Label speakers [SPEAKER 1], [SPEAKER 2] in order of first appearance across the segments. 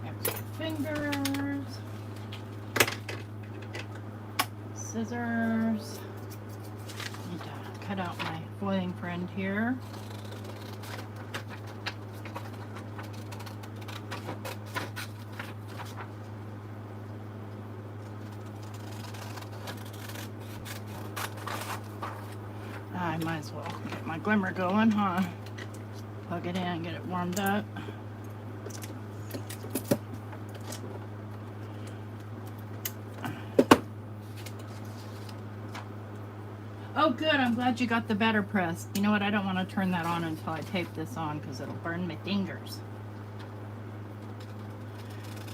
[SPEAKER 1] Extra fingers, scissors. Need to cut out my foiling friend here. I might as well get my glimmer going, huh? Plug it in, get it warmed up. Oh good, I'm glad you got the better press. You know what, I don't want to turn that on until I tape this on because it'll burn my fingers.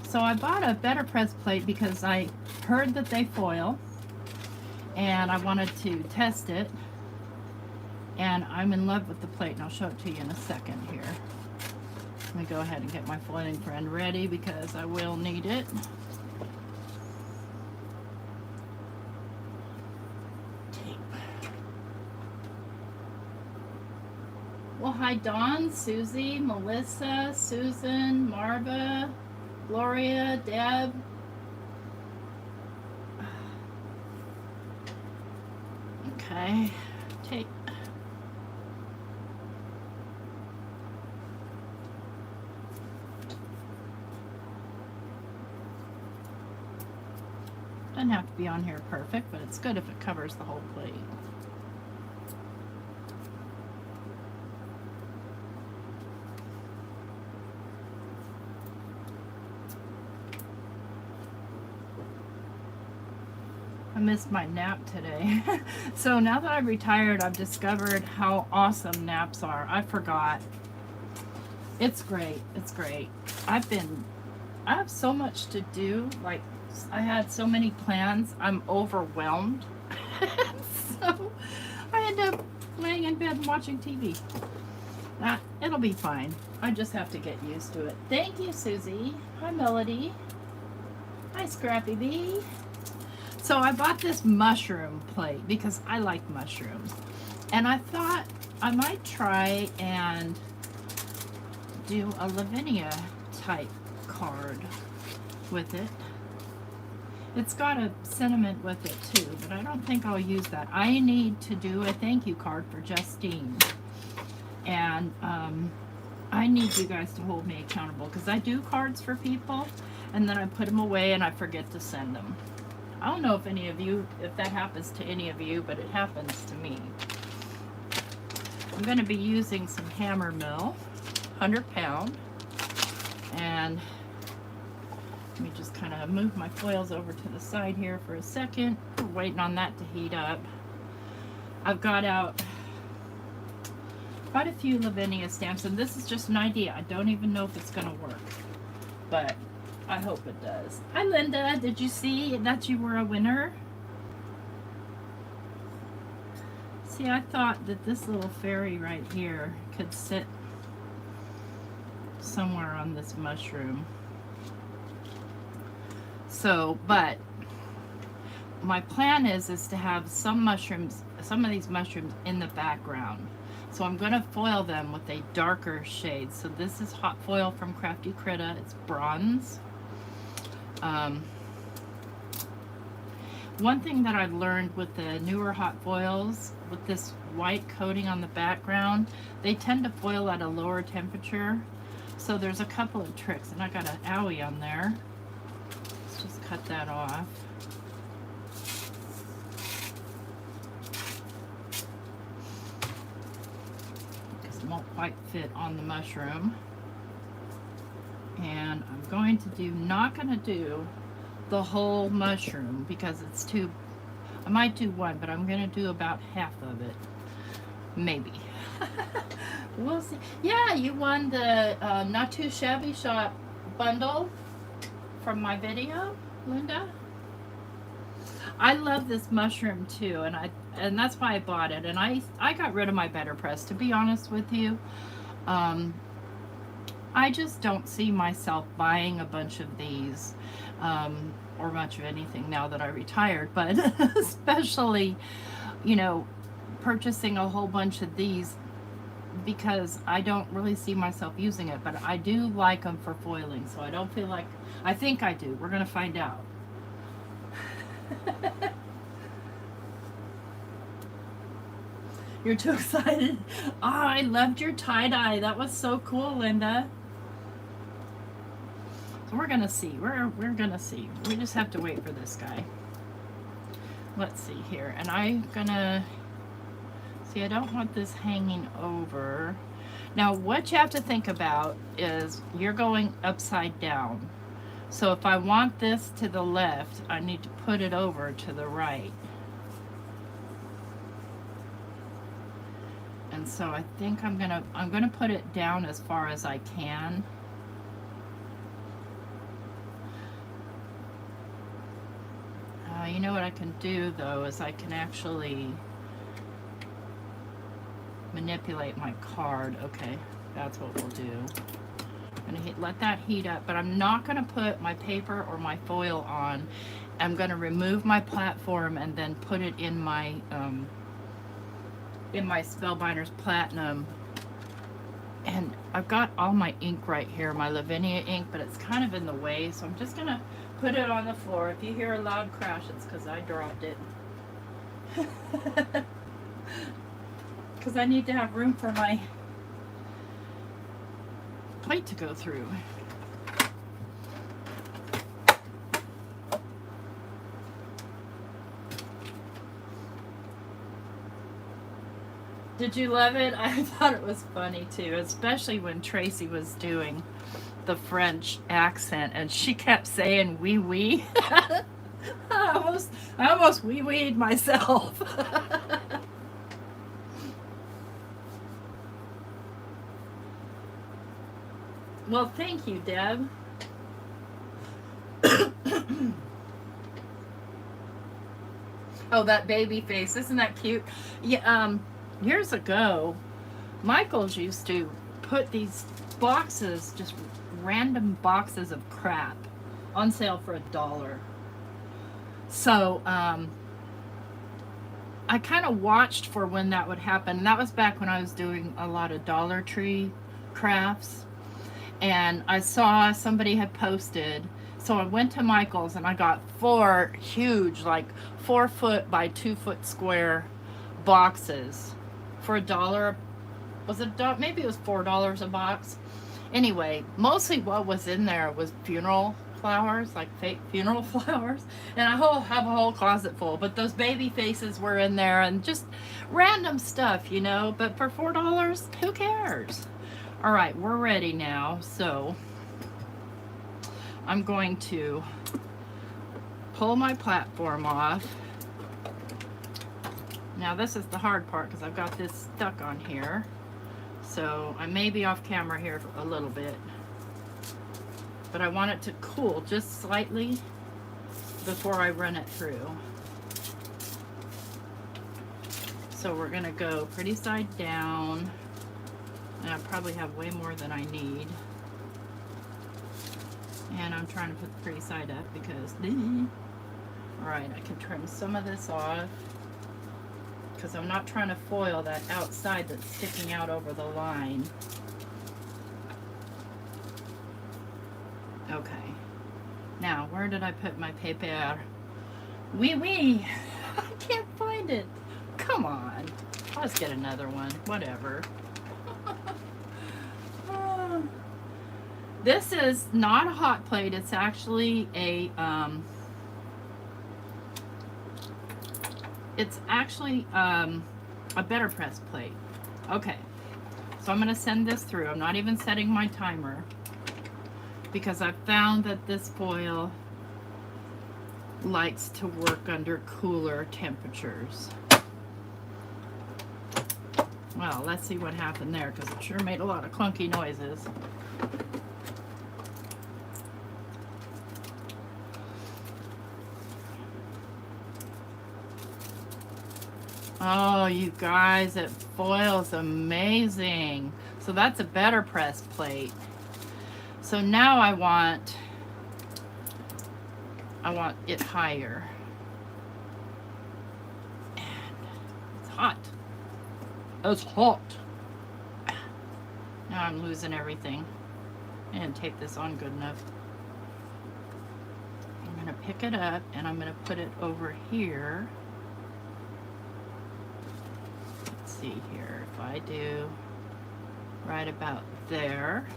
[SPEAKER 1] So I bought a better press plate because I heard that they foil and I wanted to test it. And I'm in love with the plate, and I'll show it to you in a second here. Let me go ahead and get my foiling friend ready because I will need it. Tape. Well, hi Dawn, Susie, Melissa, Susan, Marva, Gloria, Deb. Okay, tape. Doesn't have to be on here perfect, but it's good if it covers the whole plate. I missed my nap today. So now that I've retired, I've discovered how awesome naps are. I forgot. It's great. It's great. I have so much to do. Like, I had so many plans. I'm overwhelmed. So I end up laying in bed and watching TV. It'll be fine. I just have to get used to it. Thank you, Susie. Hi, Melody. Hi, Scrappy Bee. So I bought this mushroom plate because I like mushrooms. And I thought I might try and do a Lavinia type card with it. It's got a sentiment with it too, but I don't think I'll use that. I need to do a thank you card for Justine. And I need you guys to hold me accountable because I do cards for people and then I put them away and I forget to send them. I don't know if any of you, if that happens to any of you, but it happens to me. I'm going to be using some hammer mill, 100 pound, and let me just kind of move my foils over to the side here for a second. We're waiting on that to heat up. I've got out quite a few Lavinia stamps, and this is just an idea. I don't even know if it's going to work, but I hope it does. Hi Linda, did you see that you were a winner? See, I thought that this little fairy right here could sit somewhere on this mushroom. So, but my plan is to have some mushrooms, some of these mushrooms in the background. So I'm going to foil them with a darker shade. So this is hot foil from Crafty Critta. It's bronze. One thing that I've learned with the newer hot foils, with this white coating on the background, they tend to foil at a lower temperature. So there's a couple of tricks, and I got an owie on there. Let's just cut that off. Because it won't quite fit on the mushroom. And I'm going to do, not going to do the whole mushroom because it's too, I might do one, but I'm going to do about half of it. Maybe. We'll see. Yeah, you won the Not Too Shabby Shop bundle from my video, Linda. I love this mushroom too, and that's why I bought it. And I got rid of my Better Press, to be honest with you. I just don't see myself buying a bunch of these, or much of anything now that I retired, but especially, you know, purchasing a whole bunch of these because I don't really see myself using it, but I do like them for foiling, so I don't feel like, I think I do. We're going to find out. You're too excited. Oh, I loved your tie-dye. That was so cool, Linda. So we're gonna see. We're gonna see. We just have to wait for this guy. Let's see here. And I'm gonna see, I don't want this hanging over. Now what you have to think about is you're going upside down. So if I want this to the left, I need to put it over to the right. And so I think I'm gonna put it down as far as I can. You know what I can do though is I can actually manipulate my card. Okay, that's what we'll do. I'm gonna let that heat up, but I'm not gonna put my paper or my foil on. I'm gonna remove my platform and then put it in my Spellbinders Platinum. And I've got all my ink right here, my Lavinia ink, but it's kind of in the way, so I'm just gonna put it on the floor. If you hear a loud crash, it's because I dropped it. Because I need to have room for my plate to go through. Did you love it? I thought it was funny too, especially when Tracy was doing the French accent and she kept saying wee wee. I almost wee weed myself. Well, thank you, Deb. Oh, that baby face, isn't that cute? Yeah, years ago, Michael's used to put these boxes, just random boxes of crap, on sale for $1. So, I kind of watched for when that would happen. And that was back when I was doing a lot of Dollar Tree crafts. And I saw somebody had posted. So I went to Michael's and I got 4 huge, like 4-foot by 2-foot square boxes for $1. Was it maybe it was $4 a box? Anyway, mostly what was in there was funeral flowers, like fake funeral flowers, and I have a whole closet full. But those baby faces were in there and just random stuff, you know. But for $4, who cares? All right, we're ready now. So I'm going to pull my platform off. Now this is the hard part because I've got this stuck on here. So I may be off camera here for a little bit, but I want it to cool just slightly before I run it through. So we're gonna go pretty side down, and I probably have way more than I need. And I'm trying to put the pretty side up because, all right, I can trim some of this off, because I'm not trying to foil that outside that's sticking out over the line. Okay. Now, where did I put my paper? Oui, oui. I can't find it. Come on. I'll just get another one. Whatever. This is not a hot plate. It's actually a better press plate. Okay, so I'm going to send this through. I'm not even setting my timer because I've found that this foil likes to work under cooler temperatures. Well, let's see what happened there because it sure made a lot of clunky noises. Oh, you guys, it foils amazing. So that's a better press plate. So now I want it higher. And it's hot. It's hot. Now I'm losing everything. I didn't tape this on good enough. I'm going to pick it up and I'm going to put it over here. Let's see here. If I do right about there.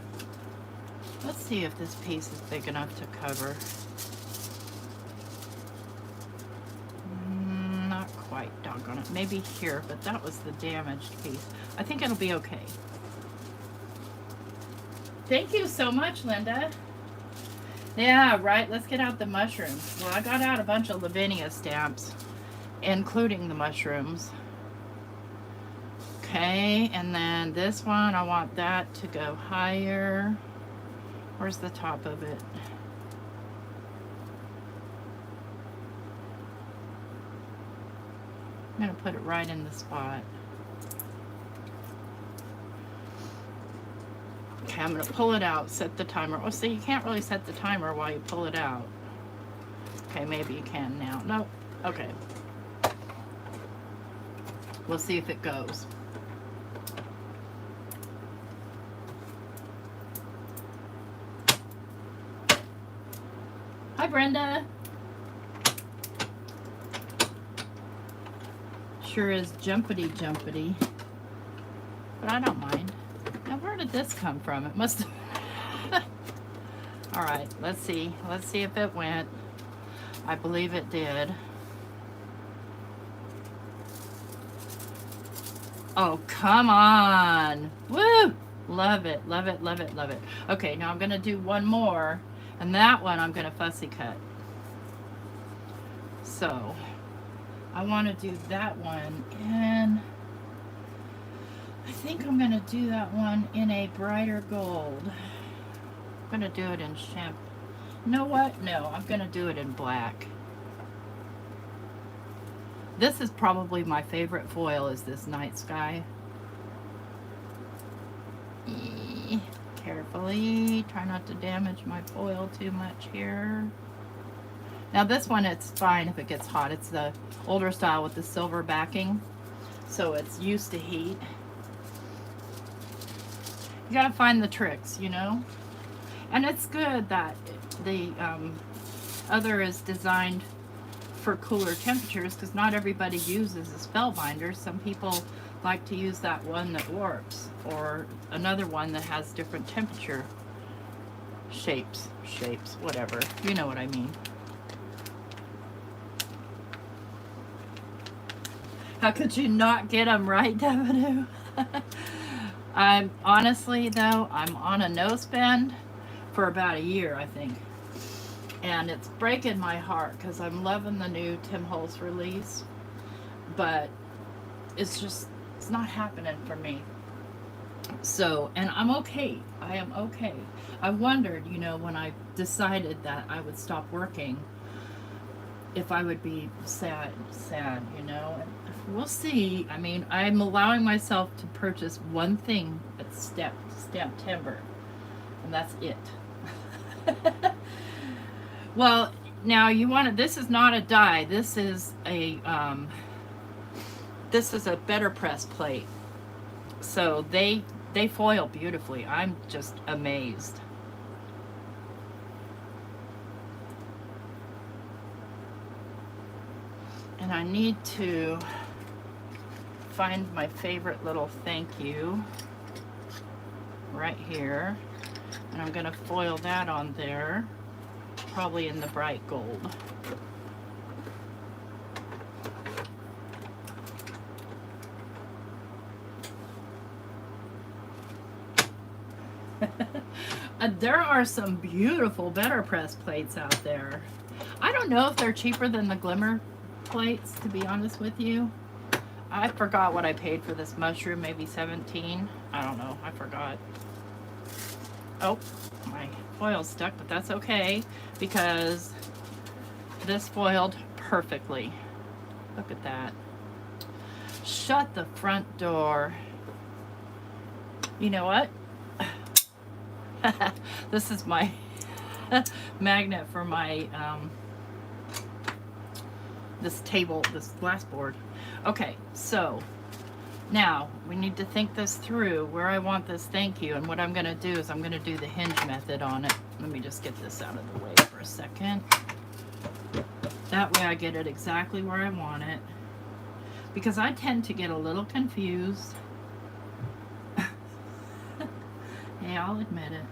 [SPEAKER 1] Let's see if this piece is big enough to cover. Not quite, doggone it. Maybe here, but that was the damaged piece. I think it'll be okay. Thank you so much, Linda. Yeah, right. Let's get out the mushrooms. Well, I got out a bunch of Lavinia stamps, including the mushrooms. Okay, and then this one, I want that to go higher. Where's the top of it? I'm going to put it right in the spot. Okay, I'm going to pull it out, set the timer. Oh, see, you can't really set the timer while you pull it out. Okay, maybe you can now. Nope. Okay. We'll see if it goes. Hi, Brenda. Sure is jumpity jumpity, but I don't mind. Now, where did this come from? It must have... All right, let's see. Let's see if it went. I believe it did. Oh, come on. Woo! Love it, love it, love it, love it. Okay, now I'm going to do one more, and that one I'm going to fussy cut. So, I want to do that one in... I think I'm going to do that one in a brighter gold. I'm going to do it in champagne. You know what? No, I'm going to do it in black. This is probably my favorite foil, is this night sky. Carefully, try not to damage my foil too much here. Now this one, it's fine if it gets hot. It's the older style with the silver backing, so it's used to heat. You gotta find the tricks, you know? And it's good that the other is designed for cooler temperatures, because not everybody uses a spell binder. Some people like to use that one that warps, or another one that has different temperature shapes, whatever. You know what I mean. How could you not get them right, Devinu? I'm honestly, though, I'm on a no spend for about a year, I think. And it's breaking my heart because I'm loving the new Tim Holtz release. But it's just, it's not happening for me. So, and I'm okay. I am okay. I wondered, you know, when I decided that I would stop working, if I would be sad, you know. And we'll see. I mean, I'm allowing myself to purchase one thing at September, and that's it. Well, now you want to, this is not a die. This is a better press plate. So they foil beautifully. I'm just amazed. And I need to find my favorite little thank you right here. And I'm going to foil that on there, probably in the bright gold. There are some beautiful better press plates out there. I don't know if they're cheaper than the glimmer plates, to be honest with you. I forgot what I paid for this mushroom, maybe 17. I don't know, I forgot. Oh, my foil's stuck, but that's okay because this foiled perfectly. Look at that. Shut the front door. You know what? This is my magnet for my this table, this glass board. Okay, so now we need to think this through, where I want this thank you, and what I'm going to do is I'm going to do the hinge method on it. Let me just get this out of the way for a second. That way I get it exactly where I want it, because I tend to get a little confused. Hey, I'll admit it.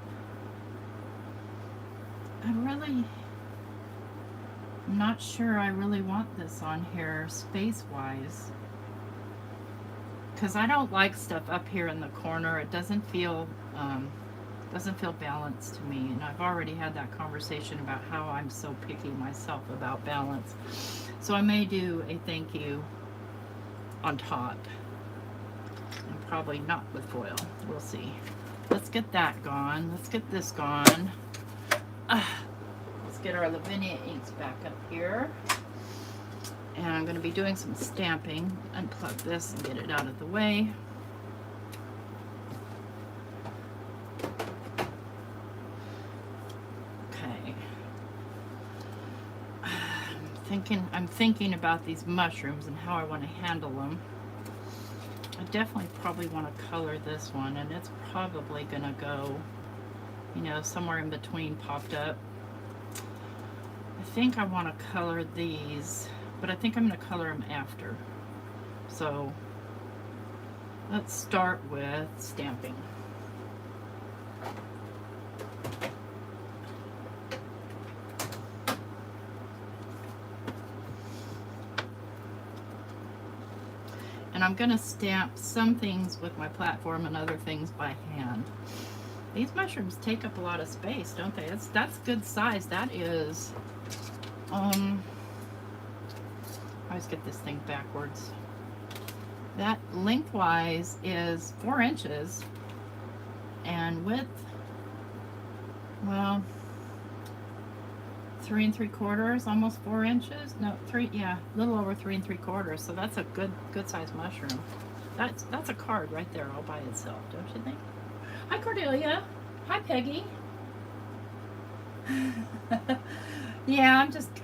[SPEAKER 1] I'm not sure I really want this on here space-wise, because I don't like stuff up here in the corner. It doesn't feel balanced to me, and I've already had that conversation about how I'm so picky myself about balance. So I may do a thank you on top, and probably not with foil. We'll see. Let's get that gone. Let's get this gone. Let's get our Lavinia inks back up here. And I'm going to be doing some stamping. Unplug this and get it out of the way. Okay. I'm thinking about these mushrooms and how I want to handle them. I definitely probably want to color this one, and it's probably going to go, you know, somewhere in between popped up. I think I want to color these, but I think I'm going to color them after. So let's start with stamping. And I'm going to stamp some things with my platform and other things by hand. These mushrooms take up a lot of space, don't they? That's good size. That is, I always get this thing backwards. That lengthwise is 4 inches, and width, well, 3 3/4, almost 4 inches. No, a little over 3 3/4. So that's a good sized mushroom. That's a card right there all by itself, don't you think? Hi Cordelia. Hi Peggy. Yeah,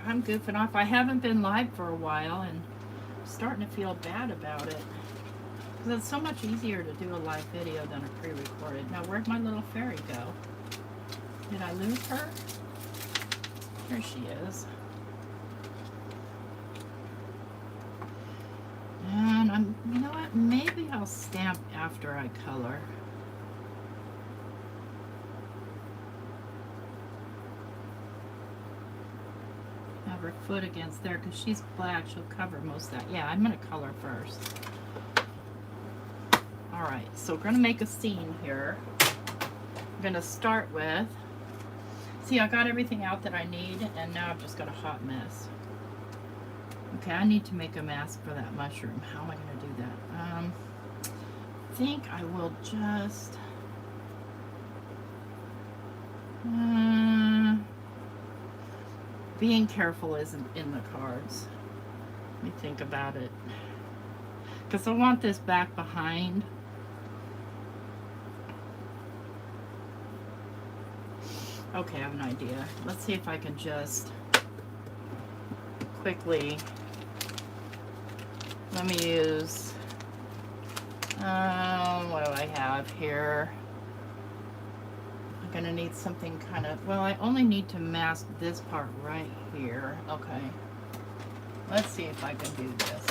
[SPEAKER 1] I'm goofing off. I haven't been live for a while, and I'm starting to feel bad about it, because it's so much easier to do a live video than a pre-recorded. Now, where'd my little fairy go? Did I lose her? Here she is. And you know what? Maybe I'll stamp after I color. Have her foot against there, because she's black. She'll cover most of that. Yeah, I'm going to color first. Alright, so we're going to make a scene here. I'm going to start with, see, I got everything out that I need, and now I've just got a hot mess. Okay, I need to make a mask for that mushroom. How am I going to do that? I think I will just... being careful isn't in the cards. Let me think about it. Because I want this back behind. Okay, I have an idea. Let's see if I can just quickly, let me use, what do I have here? I'm gonna need something kind of, well, I only need to mask this part right here. Okay, let's see if I can do this.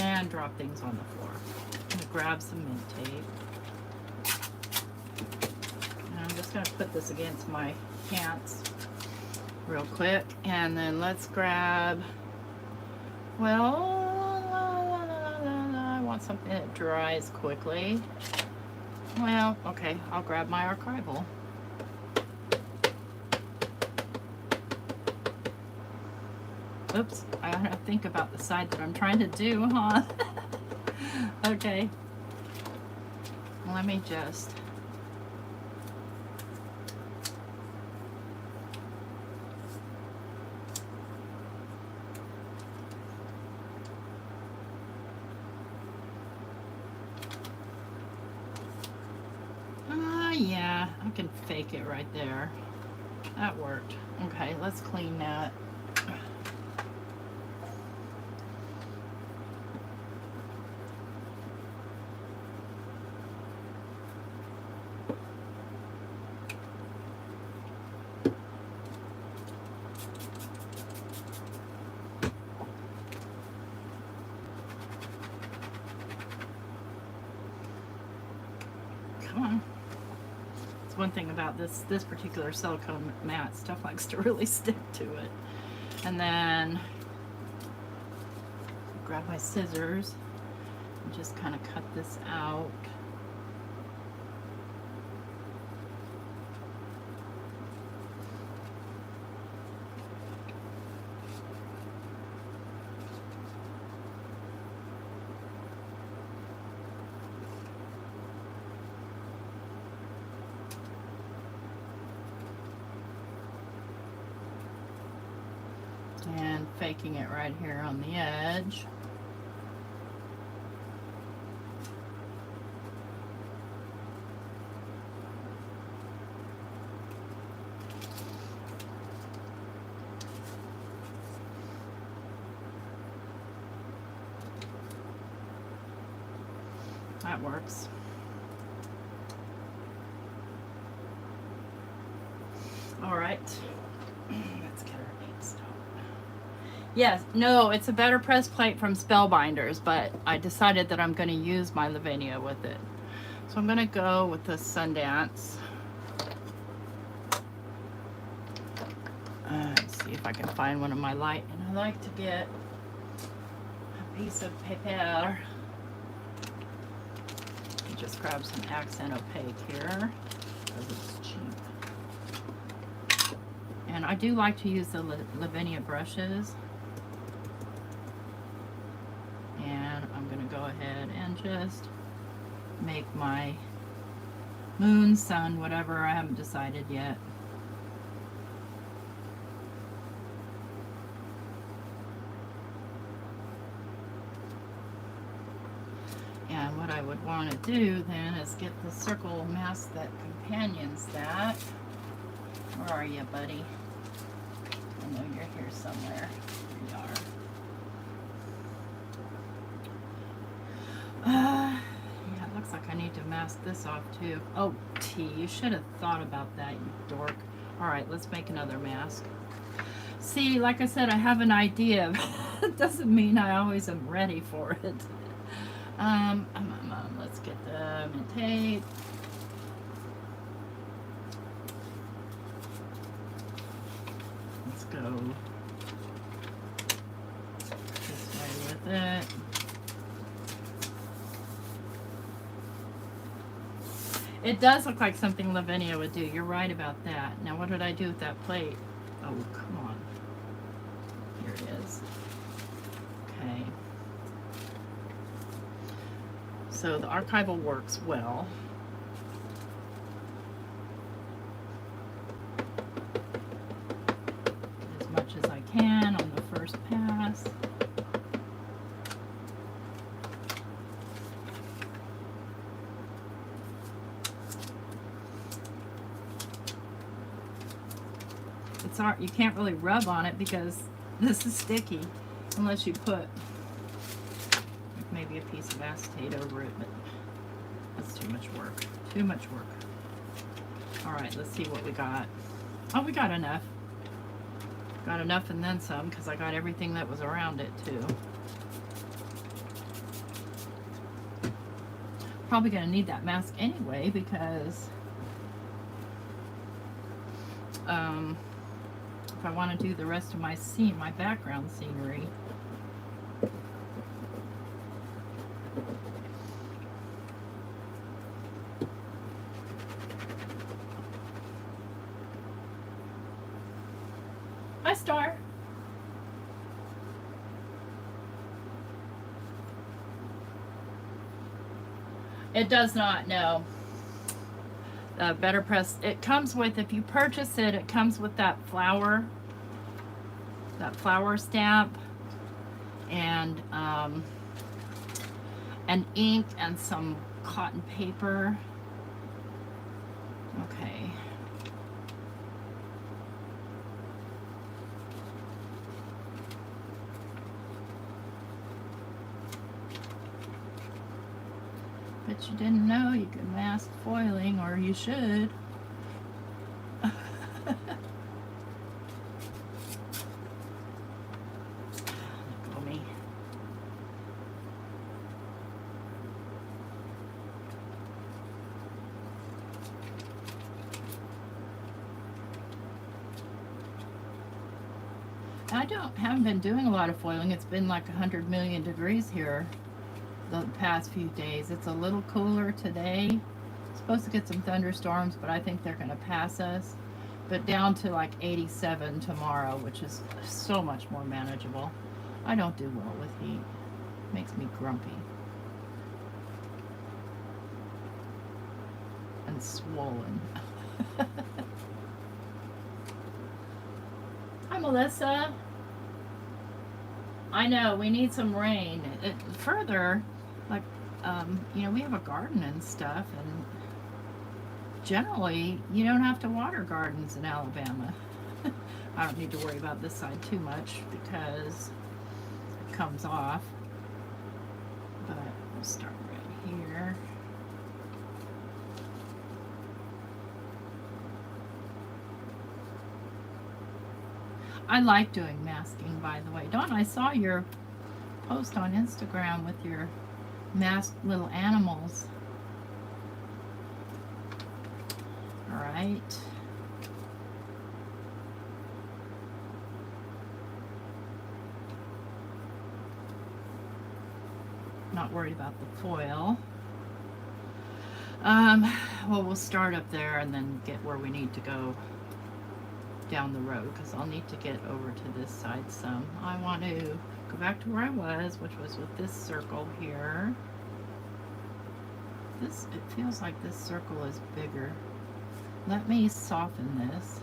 [SPEAKER 1] And drop things on the floor. I'm gonna grab some mint tape. And I'm just gonna put this against my pants real quick, and then let's grab, well, I want something that dries quickly. Well, okay, I'll grab my archival. Oops, I gotta think about the side that I'm trying to do, huh? Okay. Let me just... yeah, can fake it right there. That worked. Okay, let's clean that. Come on. It's one thing about this particular silicone mat, stuff likes to really stick to it. And then grab my scissors and just kind of cut this out. And faking it right here on the edge. That works. All right. Let's get our names done. Yes, no, it's a better press plate from Spellbinders, but I decided that I'm going to use my Lavinia with it. So I'm going to go with the Sundance. Let's see if I can find one of my light. And I like to get a piece of paper. Just grab some accent opaque here because it's cheap. And I do like to use the Lavinia brushes. And I'm going to go ahead and just make my moon, sun, whatever. I haven't decided yet. And what I would want to do then is get the circle mask that companions that. Where are you, buddy? I know you're here somewhere. Here you are. Yeah, it looks like I need to mask this off too. Oh, T, you should have thought about that, you dork. All right, let's make another mask. See, like I said, I have an idea. It doesn't mean I always am ready for it. Let's get the mint tape. Let's go this way with it. It does look like something Lavinia would do. You're right about that. Now, what did I do with that plate? Oh, come on. Here it is. Okay. So the archival works well. As much as I can on the first pass. It's hard, you can't really rub on it because this is sticky unless you put maybe a piece of acetate over it, but that's too much work. Too much work. All right, let's see what we got. Oh, we got enough. Got enough and then some because I got everything that was around it too. Probably gonna need that mask anyway because if I want to do the rest of my scene, my background scenery. Hi, Star. It does not, no. Better Press, it comes with, if you purchase it, it comes with that flower stamp and an ink and some cotton paper. Okay. But you didn't know you could mask foiling, or you should. Look at me. Haven't been doing a lot of foiling. It's been like 100 million degrees here the past few days. It's a little cooler today. Supposed to get some thunderstorms, but I think they're going to pass us. But down to like 87 tomorrow, which is so much more manageable. I don't do well with heat. Makes me grumpy. And swollen. Hi, Melissa. I know, we need some rain. Further, like, you know, we have a garden and stuff, and generally, you don't have to water gardens in Alabama. I don't need to worry about this side too much because it comes off. But we'll start right here. I like doing masking, by the way. Dawn, I saw your post on Instagram with your masked little animals. All right. Not worried about the foil. Well, we'll start up there and then get where we need to go down the road, because I'll need to get over to this side some. I want to go back to where I was, which was with this circle here. It feels like this circle is bigger. Let me soften this.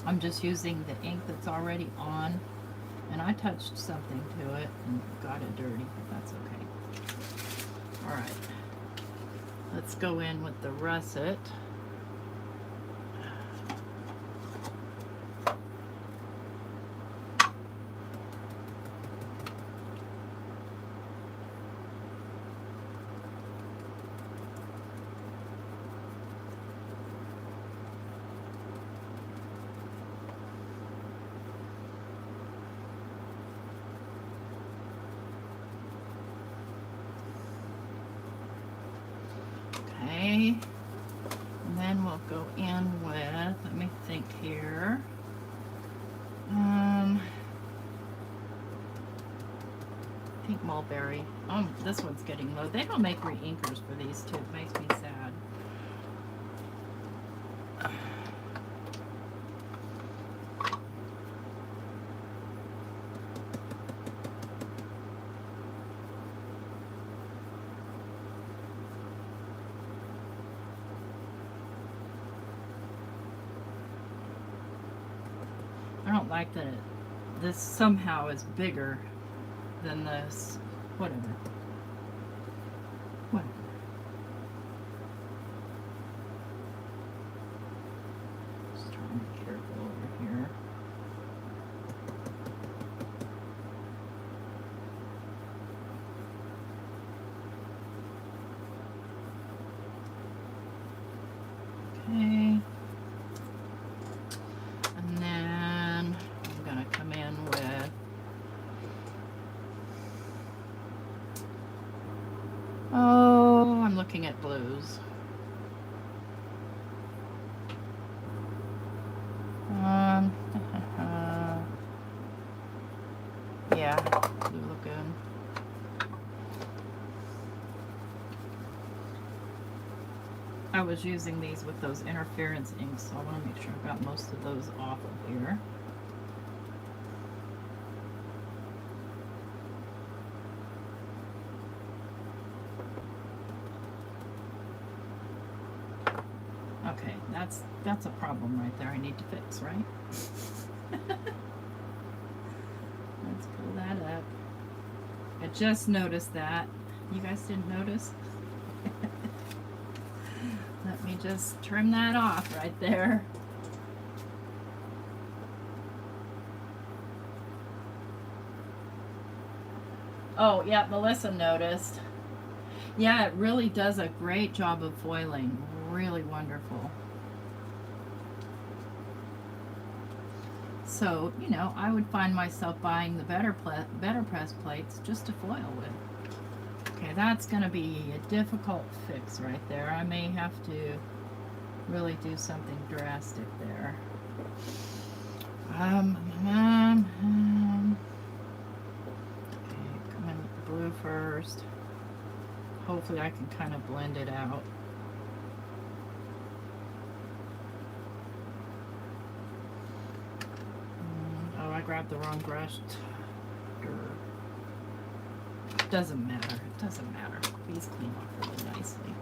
[SPEAKER 1] I'm just using the ink that's already on, and I touched something to it and got it dirty, but that's okay. All right. Let's go in with the russet. Okay, and then we'll go in with, let me think here. I think mulberry. Oh, this one's getting low. They don't make re-inkers for these two. It makes me sad. I don't like that this somehow is bigger than this. Whatever. Whatever. Just trying to be careful over here. Okay. And then I'm going to come in with I'm looking at blues. Yeah, Blue Lagoon. I was using these with those interference inks, so I want to make sure I've got most of those off of here. Okay, that's a problem right there I need to fix, right? Let's pull that up. I just noticed that. You guys didn't notice? Let me just trim that off right there. Oh, yeah, Melissa noticed. Yeah, it really does a great job of foiling. Really wonderful. So, you know, I would find myself buying the better press plates just to foil with. Okay, that's going to be a difficult fix right there. I may have to really do something drastic there. Okay, come in with the blue first. Hopefully I can kind of blend it out. Oh, I grabbed the wrong brush. Doesn't matter. It doesn't matter. These clean off really nicely.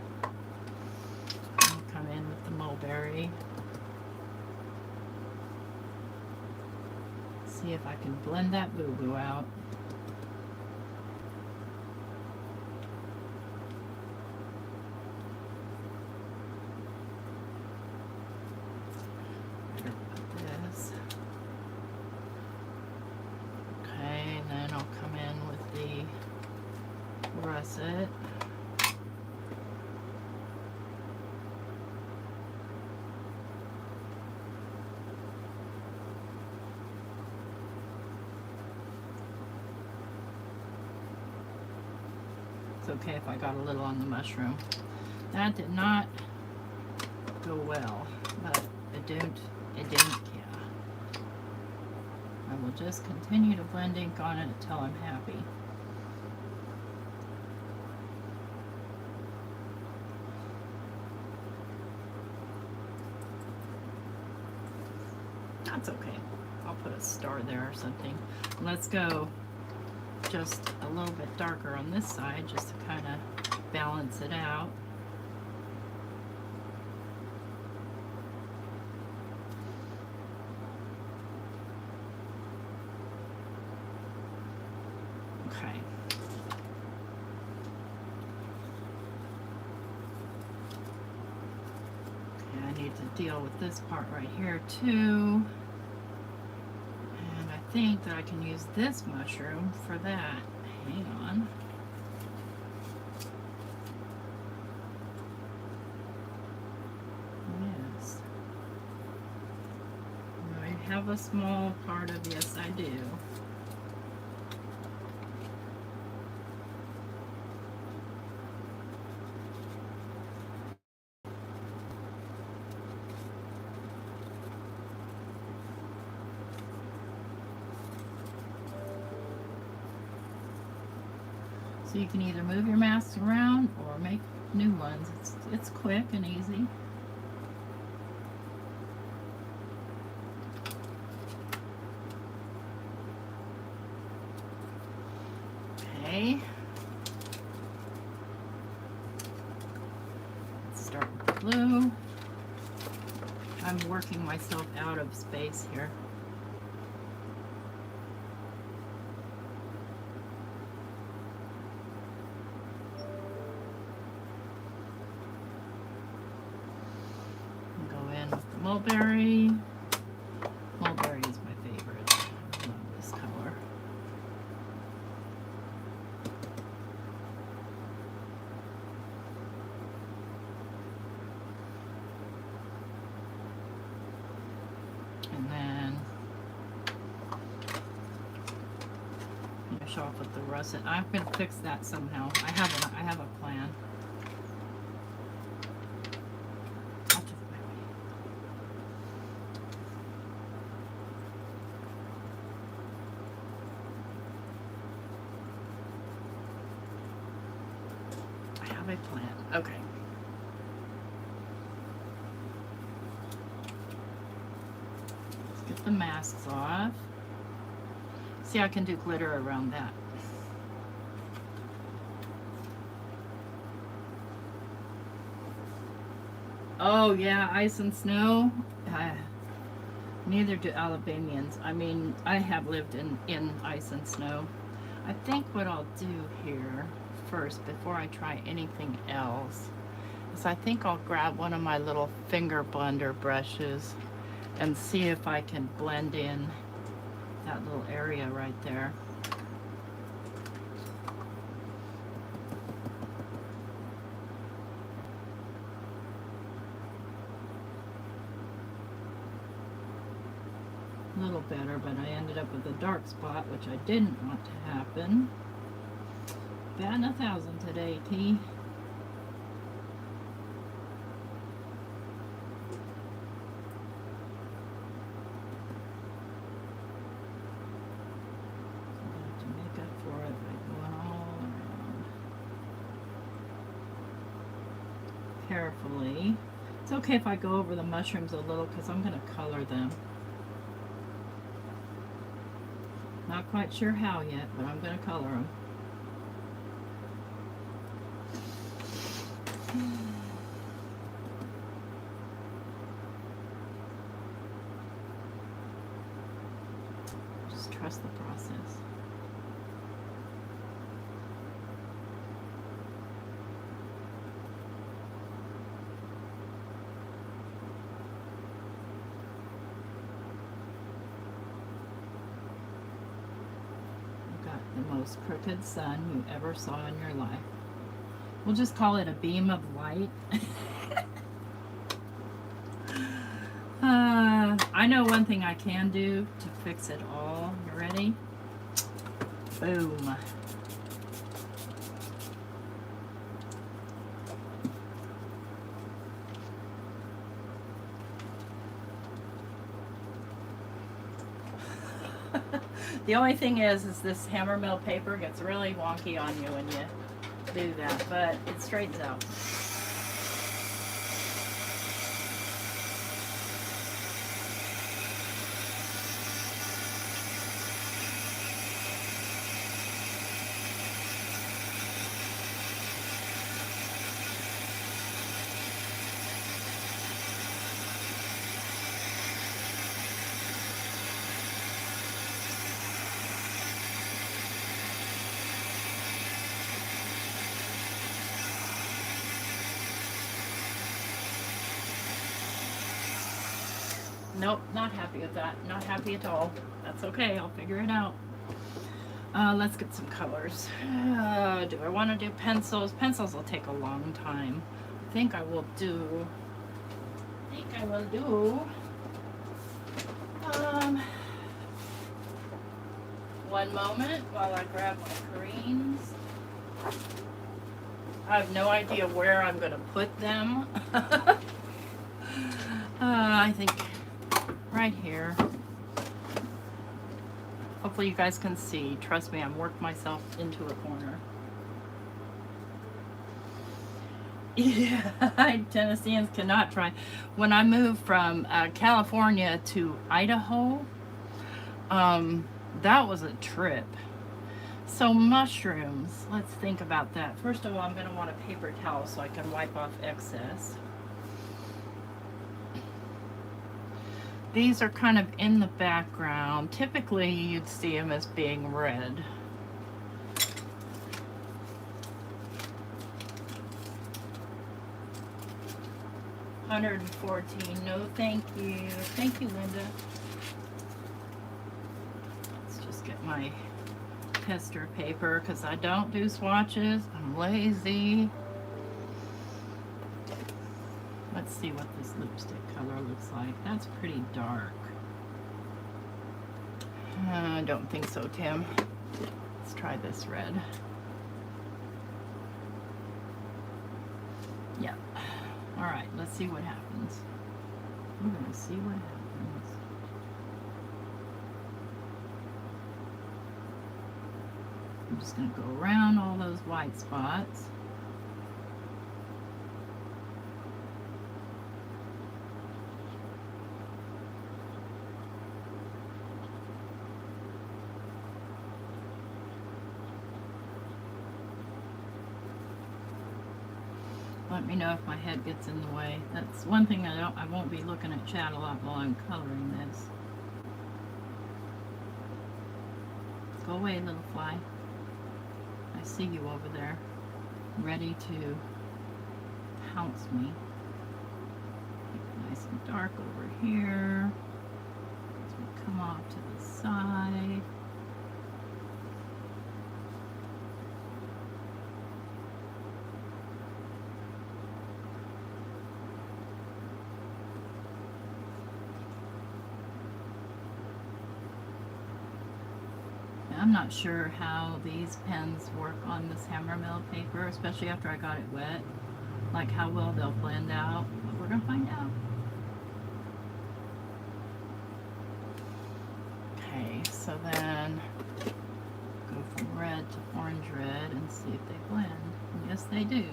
[SPEAKER 1] I'll come in with the mulberry. See if I can blend that boo-boo out. This. Okay, and then I'll come in with the russet. It's okay if I got a little on the mushroom. That did not go well, but it didn't, yeah. I will just continue to blend ink on it until I'm happy. That's okay. I'll put a star there or something. Let's go just a little bit darker on this side just to kind of balance it out. Okay. Okay, I need to deal with this part right here too. I think that I can use this mushroom for that. Hang on. Yes. I have a small part of yes, I do. So you can either move your masks around or make new ones. It's quick and easy. Okay. Let's start with the blue. I'm working myself out of space here. Mulberry. Mulberry is my favorite. I love this color. And then finish off with the russet. I'm gonna fix that somehow. I have a plan. A plan. Okay. Let's get the masks off. See, I can do glitter around that. Oh yeah, ice and snow. Neither do Alabamians. I mean, I have lived in ice and snow. I think what I'll do here first before I try anything else is I think I'll grab one of my little finger blender brushes and see if I can blend in that little area right there. A little better, but I ended up with a dark spot, which I didn't want to happen. Batting 1,000 today, T. Carefully. It's okay if I go over the mushrooms a little because I'm going to color them. Not quite sure how yet, but I'm going to color them. Just trust the process. The most crooked sun you ever saw in your life. We'll just call it a beam of light. I know one thing I can do to fix it all. You ready? Boom. The only thing is this hammer mill paper gets really wonky on you when you do that, but it straightens out. Nope, not happy with that. Not happy at all. That's okay, I'll figure it out. Let's get some colors. Do I want to do pencils? Pencils will take a long time. I think I will do, one moment while I grab my greens. I have no idea where I'm going to put them. I think right here. Hopefully you guys can see. Trust me, I'm worked myself into a corner. Yeah, Tennesseans cannot try. When I moved from California to Idaho, that was a trip. So mushrooms, let's think about that. First of all, I'm going to want a paper towel so I can wipe off excess. These are kind of in the background. Typically, you'd see them as being red. $114. No, thank you. Thank you, Linda. Let's just get my pester paper because I don't do swatches. I'm lazy. Let's see what this lipstick color looks like. That's pretty dark. I don't think so, Tim. Let's try this red. Yeah. All right, let's see what happens. We're gonna see what happens. I'm just gonna go around all those white spots. Let me know if my head gets in the way. That's one thing I won't be looking at chat a lot while I'm coloring this. Go away, little fly. I see you over there. ready to pounce me. Nice and dark over here. As we come off to the side. I'm not sure how these pens work on this hammer mill paper, especially after I got it wet. Like how well they'll blend out, but we're gonna find out. Okay, so then go from red to orange red and see if they blend. And yes, they do.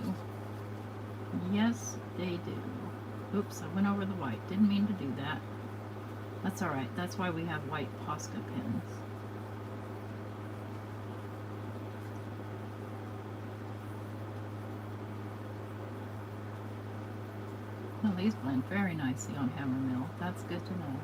[SPEAKER 1] Yes, they do. Oops, I went over the white. Didn't mean to do that. That's all right. That's why we have white Posca pens. Oh, these blend very nicely on hammer mill. That's good to know.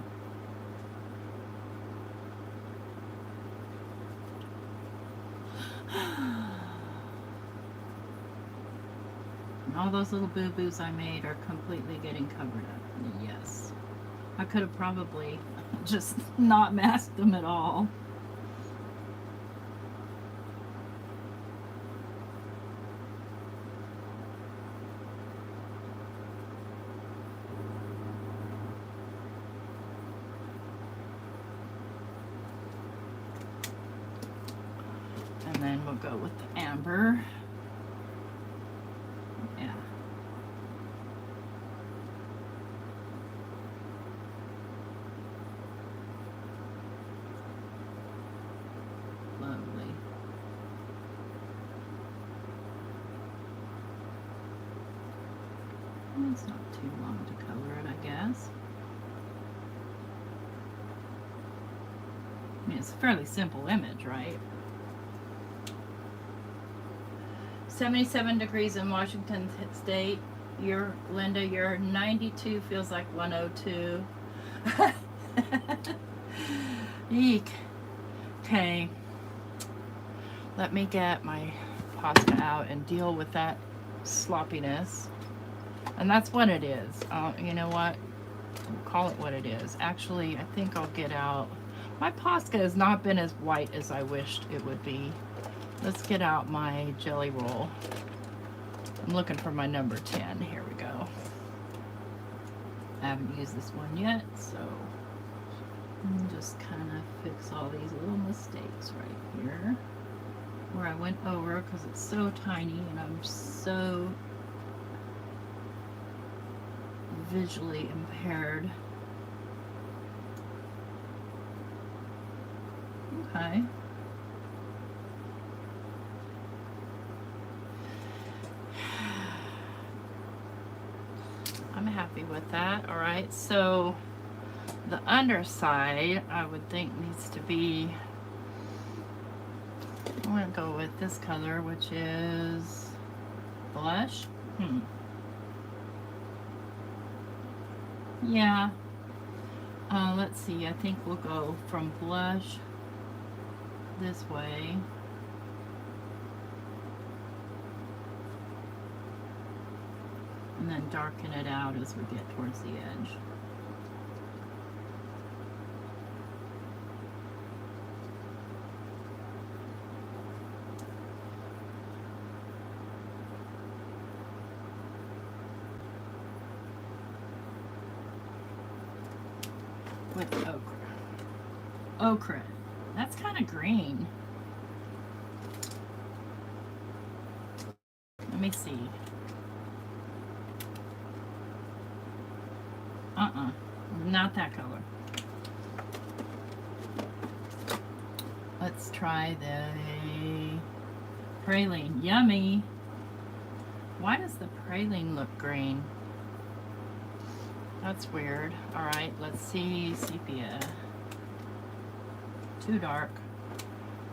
[SPEAKER 1] And all those little boo-boos I made are completely getting covered up. Yes. I could have probably just not masked them at all. And then we'll go with the amber. Yeah. Lovely. It's not too long to color it, I guess. I mean, it's a fairly simple image, right? 77 degrees in Washington State. Linda, your 92 feels like 102. Eek. Okay. Let me get my pasta out and deal with that sloppiness. And that's what it is. You know what? We'll call it what it is. Actually, I think I'll get out. My pasta has not been as white as I wished it would be. Let's get out my jelly roll. I'm looking for my number 10. Here we go. I haven't used this one yet, so I'll just kind of fix all these little mistakes right here where I went over because it's so tiny and I'm so visually impaired. Okay. I'm happy with that. All right, so the underside I would think needs to be, I'm gonna go with this color, which is blush. Yeah. Let's see, I think we'll go from blush this way. And then darken it out as we get towards the edge. With ochre. Ochre. That's kind of green. Let me see. Not that color. Let's try the praline. Yummy. Why does the praline look green? That's weird. All right, let's see sepia. Too dark.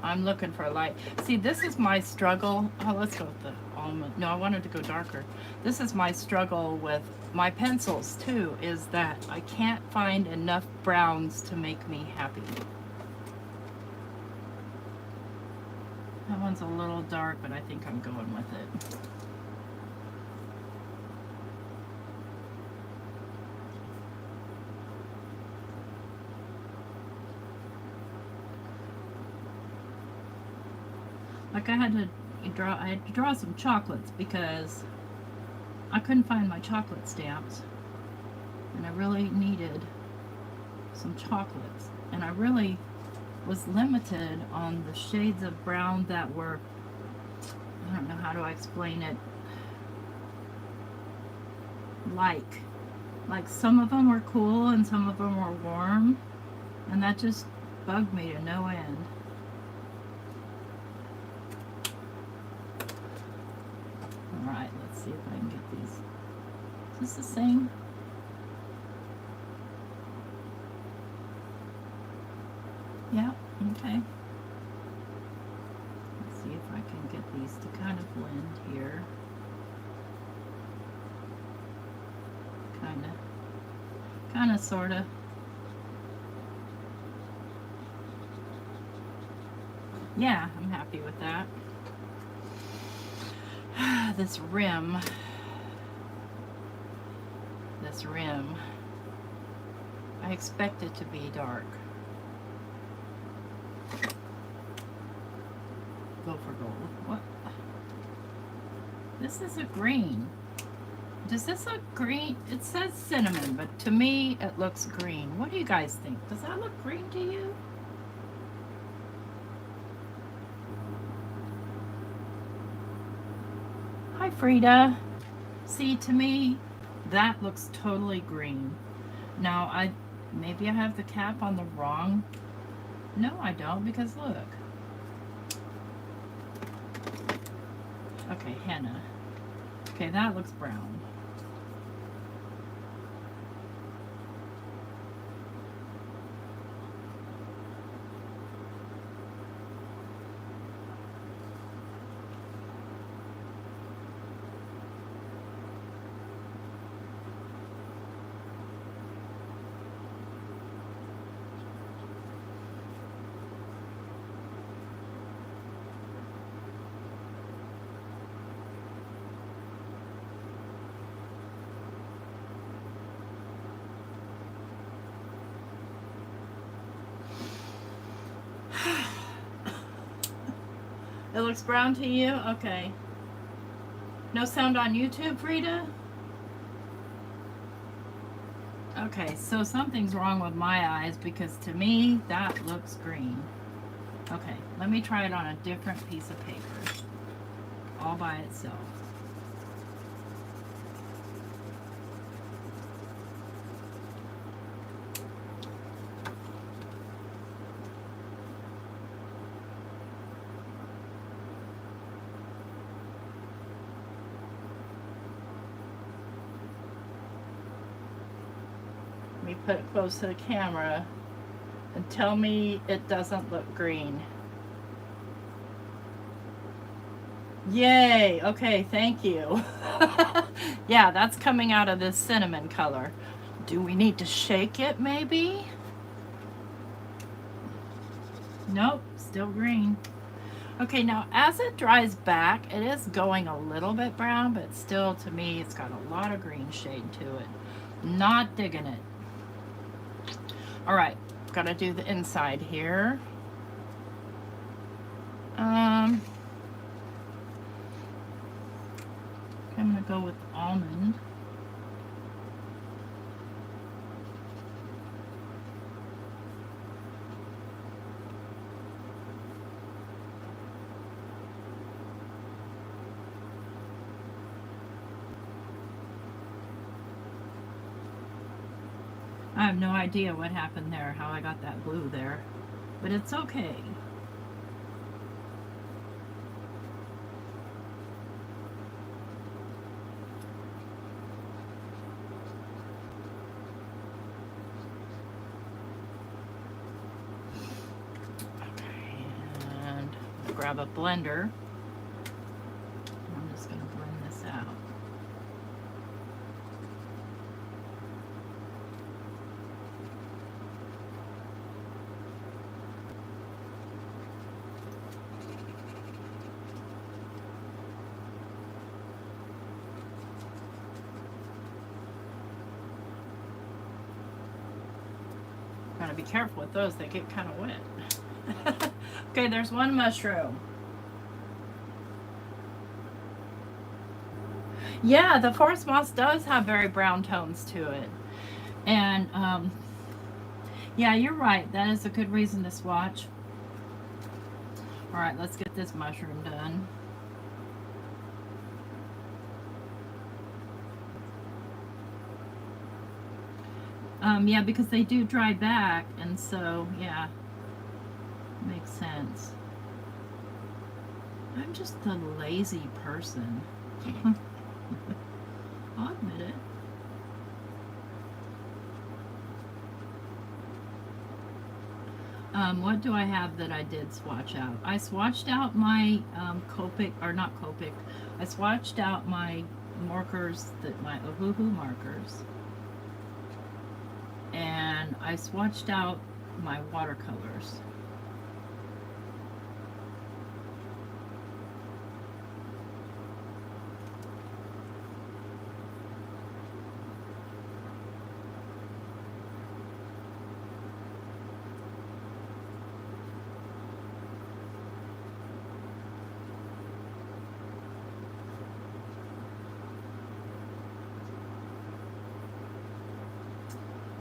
[SPEAKER 1] I'm looking for a light. See, this is my struggle. Oh, let's go with the almond. No, I wanted to go darker. This is my struggle with my pencils too, is that I can't find enough browns to make me happy. That one's a little dark, but I think I'm going with it. Like I had to draw some chocolates because I couldn't find my chocolate stamps, and I really needed some chocolates, and I really was limited on the shades of brown that were, I don't know how do I explain it, like some of them were cool and some of them were warm, and that just bugged me to no end. Alright, let's see if I can get these. Is this the same? Yeah, okay. Let's see if I can get these to kind of blend here. Kind of, sort of. Yeah, I'm happy with that. This rim. I expect it to be dark. Go for gold. What? This is a green. Does this look green? It says cinnamon, but to me it looks green. What do you guys think? Does that look green to you? Hi, Frida. See, to me, that looks totally green. Now, maybe I have the cap on the wrong. No, I don't, because look. Okay, henna. Okay, that looks brown. It looks brown to you? Okay. No sound on YouTube, Frida? Okay, so something's wrong with my eyes because to me, that looks green. Okay, let me try it on a different piece of paper. All by itself. Let me put it close to the camera and tell me it doesn't look green. Yay! Okay, thank you. Yeah, that's coming out of this cinnamon color. Do we need to shake it maybe? Nope, still green. Okay, now as it dries back, it is going a little bit brown, but still to me it's got a lot of green shade to it. Not digging it. Alright, gotta do the inside here. I'm gonna go with almond. I have no idea what happened there, how I got that blue there, but it's okay. Okay, and I'll grab a blender. I'm just going to blend this out. Gotta be careful with those, they get kind of wet. Okay, there's one mushroom. Yeah, the forest moss does have very brown tones to it. And yeah, you're right. That is a good reason to swatch. All right, let's get this mushroom done. Yeah, because they do dry back, and so, yeah, makes sense. I'm just a lazy person. I'll admit it. What do I have that I did swatch out? I swatched out my Copic, or not Copic, I swatched out my markers, my Ohuhu markers. And I swatched out my watercolors.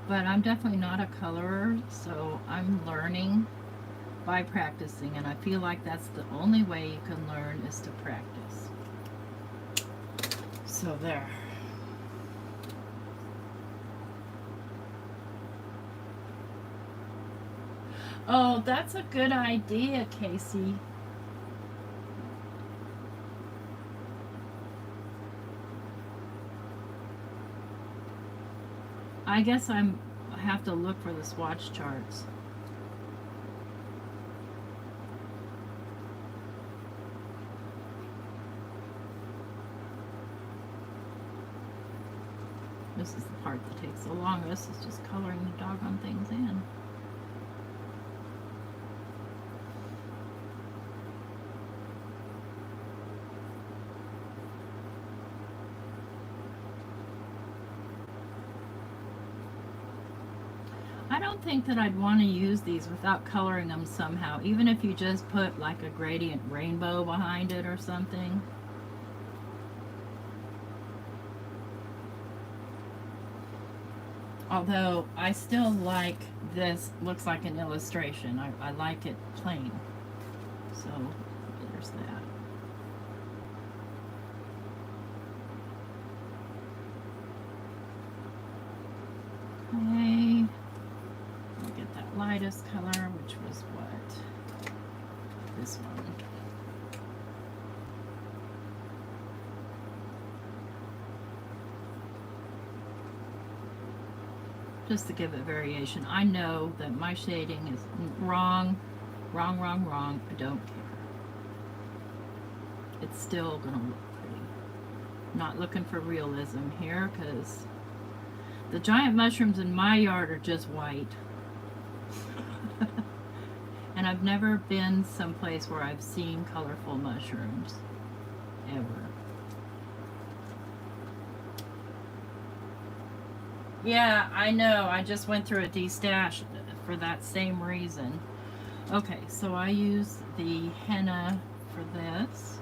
[SPEAKER 1] But I'm definitely not a colorer, so I'm learning by practicing, and I feel like that's the only way you can learn is to practice. So there. Oh, that's a good idea, Casey. I guess I have to look for the swatch charts. This is the part that takes the longest, is just coloring the doggone things in. I don't think that I'd want to use these without coloring them somehow, even if you just put like a gradient rainbow behind it or something. Although I still like this, looks like an illustration. I like it plain. So there's that. Okay. We'll get that lightest color, which was what? This one. Just to give it variation. I know that my shading is wrong. I don't care. It's still gonna look pretty. Not looking for realism here, because the giant mushrooms in my yard are just white. And I've never been someplace where I've seen colorful mushrooms. Ever. Yeah, I know. I just went through a destash for that same reason. Okay, so I use the henna for this.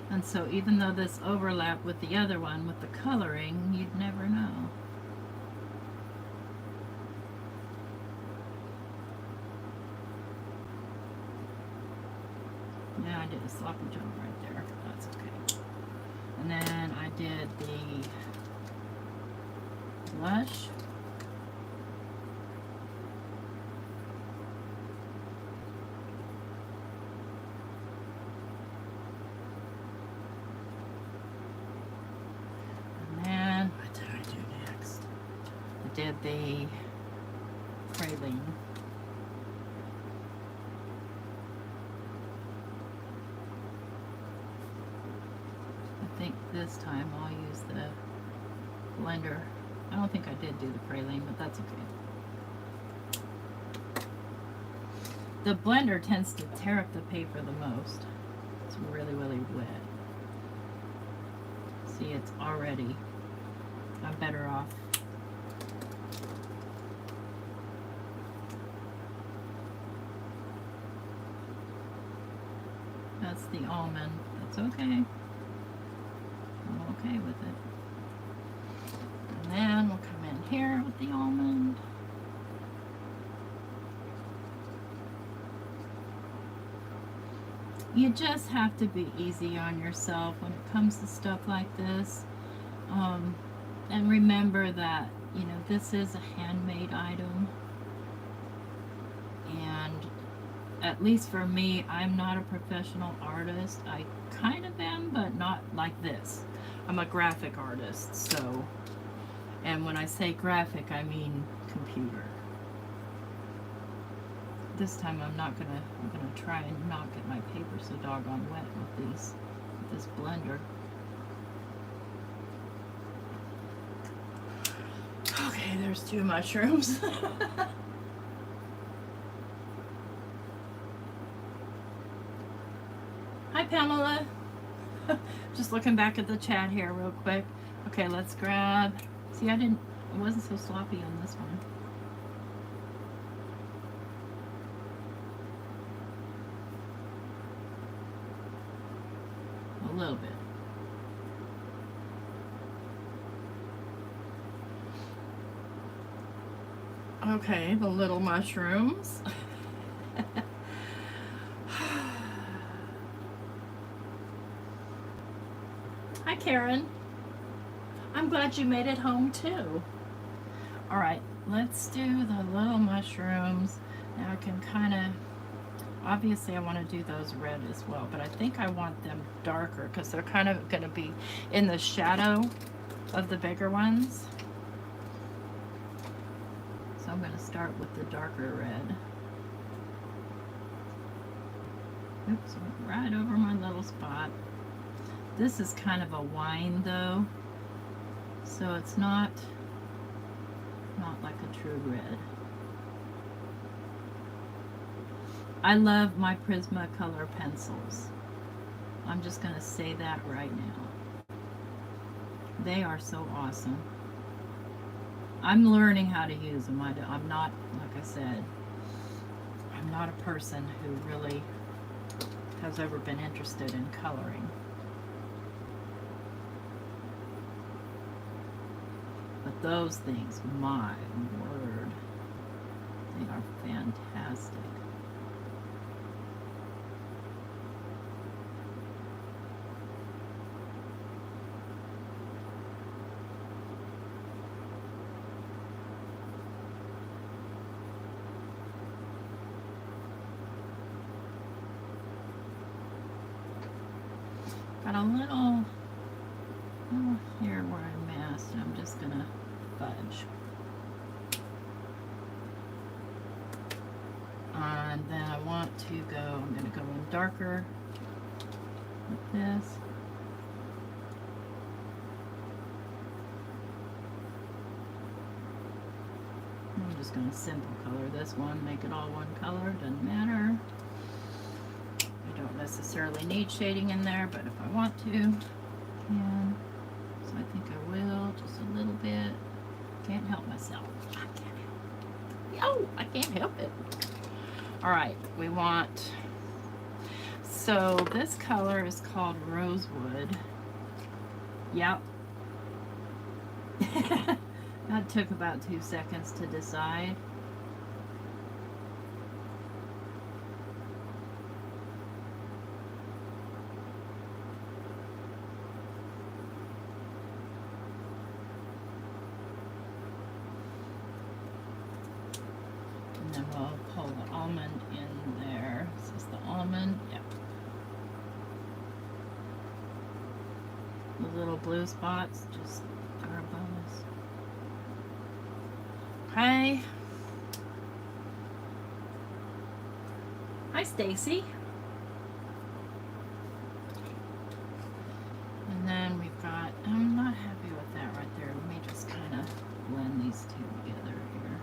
[SPEAKER 1] And so even though this overlapped with the other one with the coloring, you'd never know. Yeah, I did a sloppy job right there. That's okay. And then I did the blush. And then, what did I do next? I did the praline. I think this time I'll use the blender. I don't think I did do the praline, but that's okay. The blender tends to tear up the paper the most. It's really, really wet. See, it's already, I'm better off. That's the almond. That's okay. I'm okay with it. And then we'll come in here with the almond. You just have to be easy on yourself when it comes to stuff like this. And remember that, you know, this is a handmade item. And at least for me, I'm not a professional artist. I kind of am, but not like this. I'm a graphic artist, so, and when I say graphic, I mean computer. This time I'm gonna try and not get my paper so doggone wet with this blender. Okay, there's 2 mushrooms. Hi, Pamela. Just looking back at the chat here real quick. Okay, let's grab. See, I wasn't so sloppy on this one. A little bit. Okay, the little mushrooms. Hi, Karen. I'm glad you made it home too. All right, let's do the little mushrooms. Now I can kind of, obviously I want to do those red as well, but I think I want them darker because they're kind of going to be in the shadow of the bigger ones. So I'm going to start with the darker red. Oops, went right over my little spot. This is kind of a wine though, so it's not like a true red. I love my Prismacolor pencils. I'm just going to say that right now. They are so awesome. I'm learning how to use them. I'm not, like I said, I'm not a person who really has ever been interested in coloring. But those things, my word, they are fantastic. Got a little here where I masked. I'm just gonna fudge. And then I want to go, I'm gonna go in darker with this. I'm just gonna simple color this one, make it all one color, doesn't matter. I don't necessarily need shading in there, but if I want to, I can. So I think I will, just a little bit. Can't help myself. I can't help it. Oh, I can't help it. All right, we want, so this color is called Rosewood. Yep. That took about 2 seconds to decide. And then we'll pull the almond in there. This is the almond. Yep. The little blue spots just are a bonus. Okay. Hi, Stacy. And then we've got, I'm not happy with that right there. Let me just kind of blend these two together here.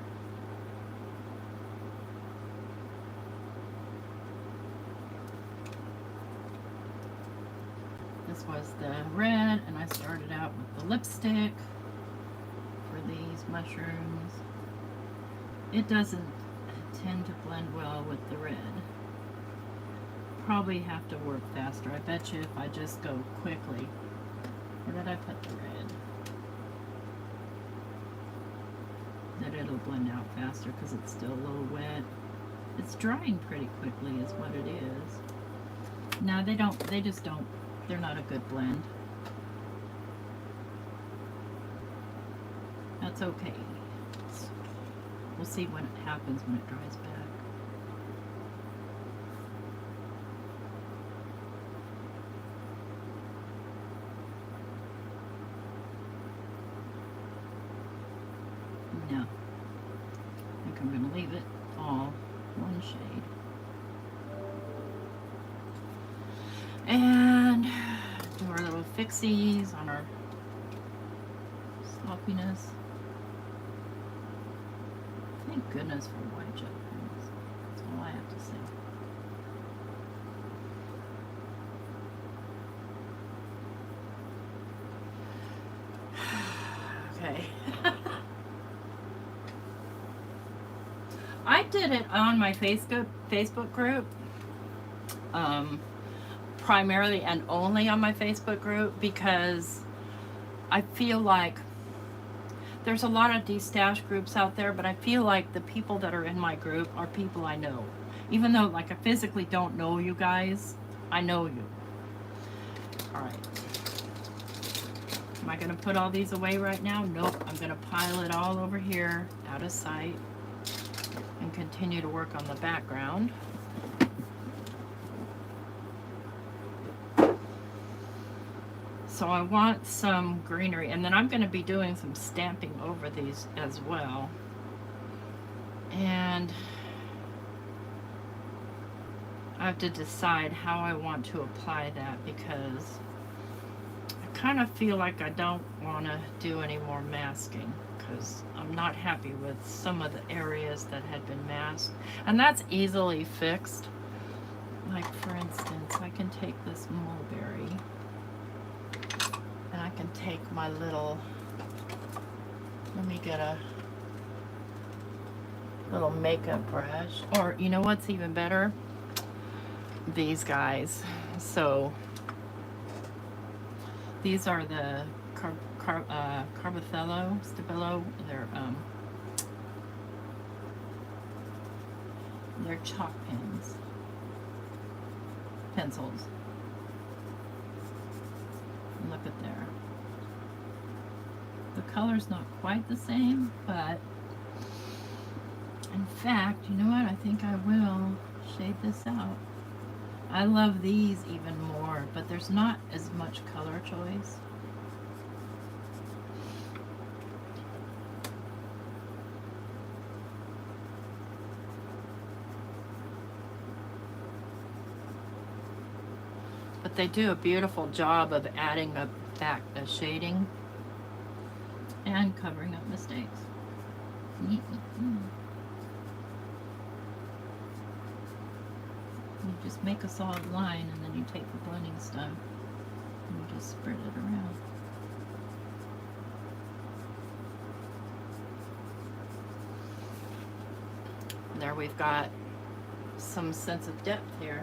[SPEAKER 1] This was the red, and I started out with the lipstick for these mushrooms. It doesn't tend to blend well with the red. Probably have to work faster. I bet you if I just go quickly. Where did I put the red? That it'll blend out faster because it's still a little wet. It's drying pretty quickly is what it is. No, they just don't, they're not a good blend. That's okay. We'll see what happens when it dries back. No. I think I'm going to leave it all one shade. And do our little fixies on our sloppiness. Thank goodness for white jet pens. That's all I have to say. Okay. I did it on my Facebook group. Primarily and only on my Facebook group because I feel like there's a lot of de-stash groups out there, but I feel like the people that are in my group are people I know. Even though like I physically don't know you guys, I know you. All right. Am I gonna put all these away right now? Nope, I'm gonna pile it all over here, out of sight, and continue to work on the background. So I want some greenery, and then I'm going to be doing some stamping over these as well. And I have to decide how I want to apply that because I kind of feel like I don't want to do any more masking because I'm not happy with some of the areas that had been masked. And that's easily fixed. Like for instance, I can take this mulberry. And I can take my little, let me get a little makeup brush. Or you know what's even better? These guys. So these are the Carbothello, Stabilo. They're chalk pens, pencils. Look at there. The color's not quite the same, but in fact, you know what? I think I will shade this out. I love these even more, but there's not as much color choice. But they do a beautiful job of adding a shading and covering up mistakes. You just make a solid line and then you take the blending stuff and you just spread it around. And there we've got some sense of depth here.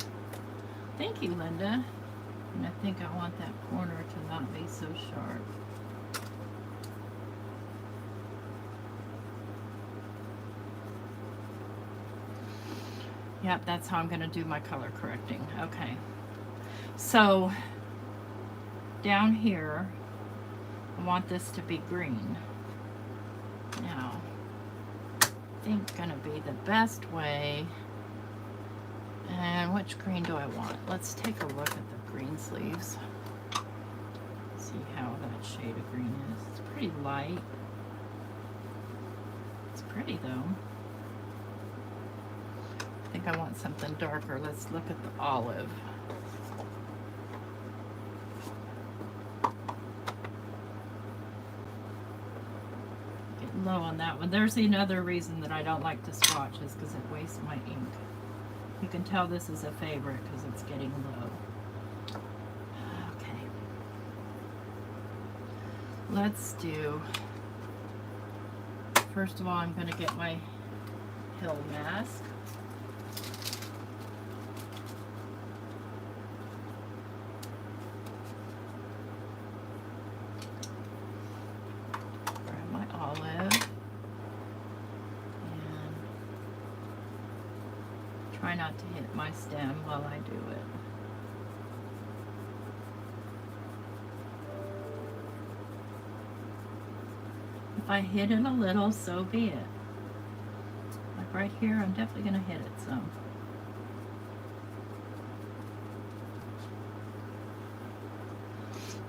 [SPEAKER 1] Thank you, Linda. And I think I want that corner to not be so sharp. Yep, that's how I'm going to do my color correcting. Okay. So, down here, I want this to be green. Now, I think going to be the best way. And which green do I want? Let's take a look at the green sleeves. See how that shade of green is. It's pretty light. It's pretty though. I think I want something darker. Let's look at the olive. Getting low on that one. There's another reason that I don't like to swatch is because it wastes my ink. You can tell this is a favorite because it's getting low. Okay. let's do, first of all, I'm going to get my hill mask. Grab my olive. And try not to hit my stem while I do it. If I hit it a little, so be it. Like right here, I'm definitely going to hit it some.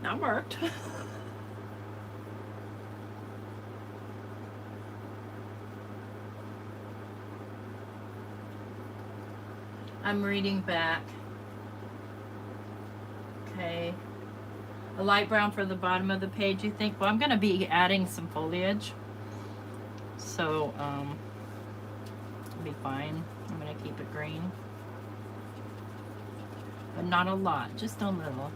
[SPEAKER 1] That worked. I'm reading back. Okay. A light brown for the bottom of the page, you think? Well, I'm going to be adding some foliage. So, it'll be fine. I'm going to keep it green. But not a lot, just a little.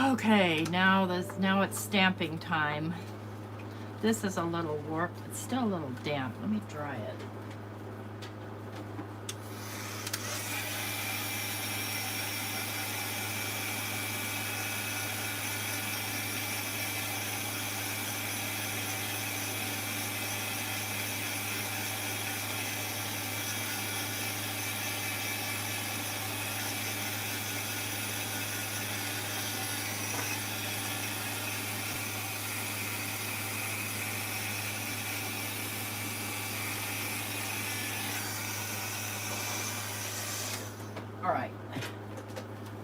[SPEAKER 1] Okay, now it's stamping time. This is a little warped. It's still a little damp. Let me dry it. Alright,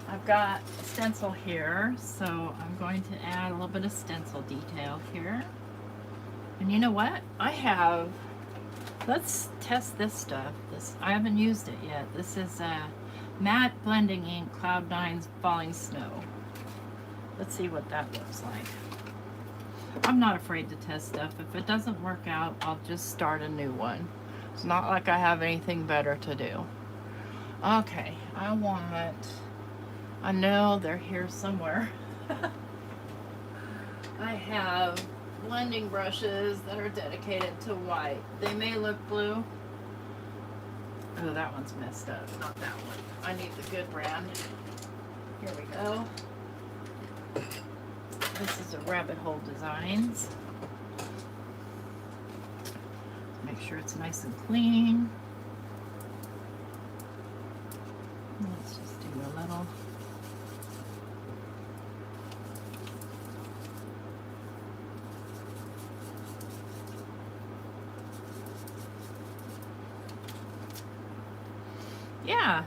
[SPEAKER 1] I've got a stencil here, so I'm going to add a little bit of stencil detail here. And you know what? Let's test this stuff. I haven't used it yet. This is Matte Blending Ink Cloud 9's Falling Snow. Let's see what that looks like. I'm not afraid to test stuff. If it doesn't work out, I'll just start a new one. It's not like I have anything better to do. Okay, I know they're here somewhere. I have blending brushes that are dedicated to white. They may look blue. Oh, that one's messed up. Not that one. I need the good brand. Here we go. This is a Rabbit Hole Designs. Make sure it's nice and clean. Let's just do a little. Yeah,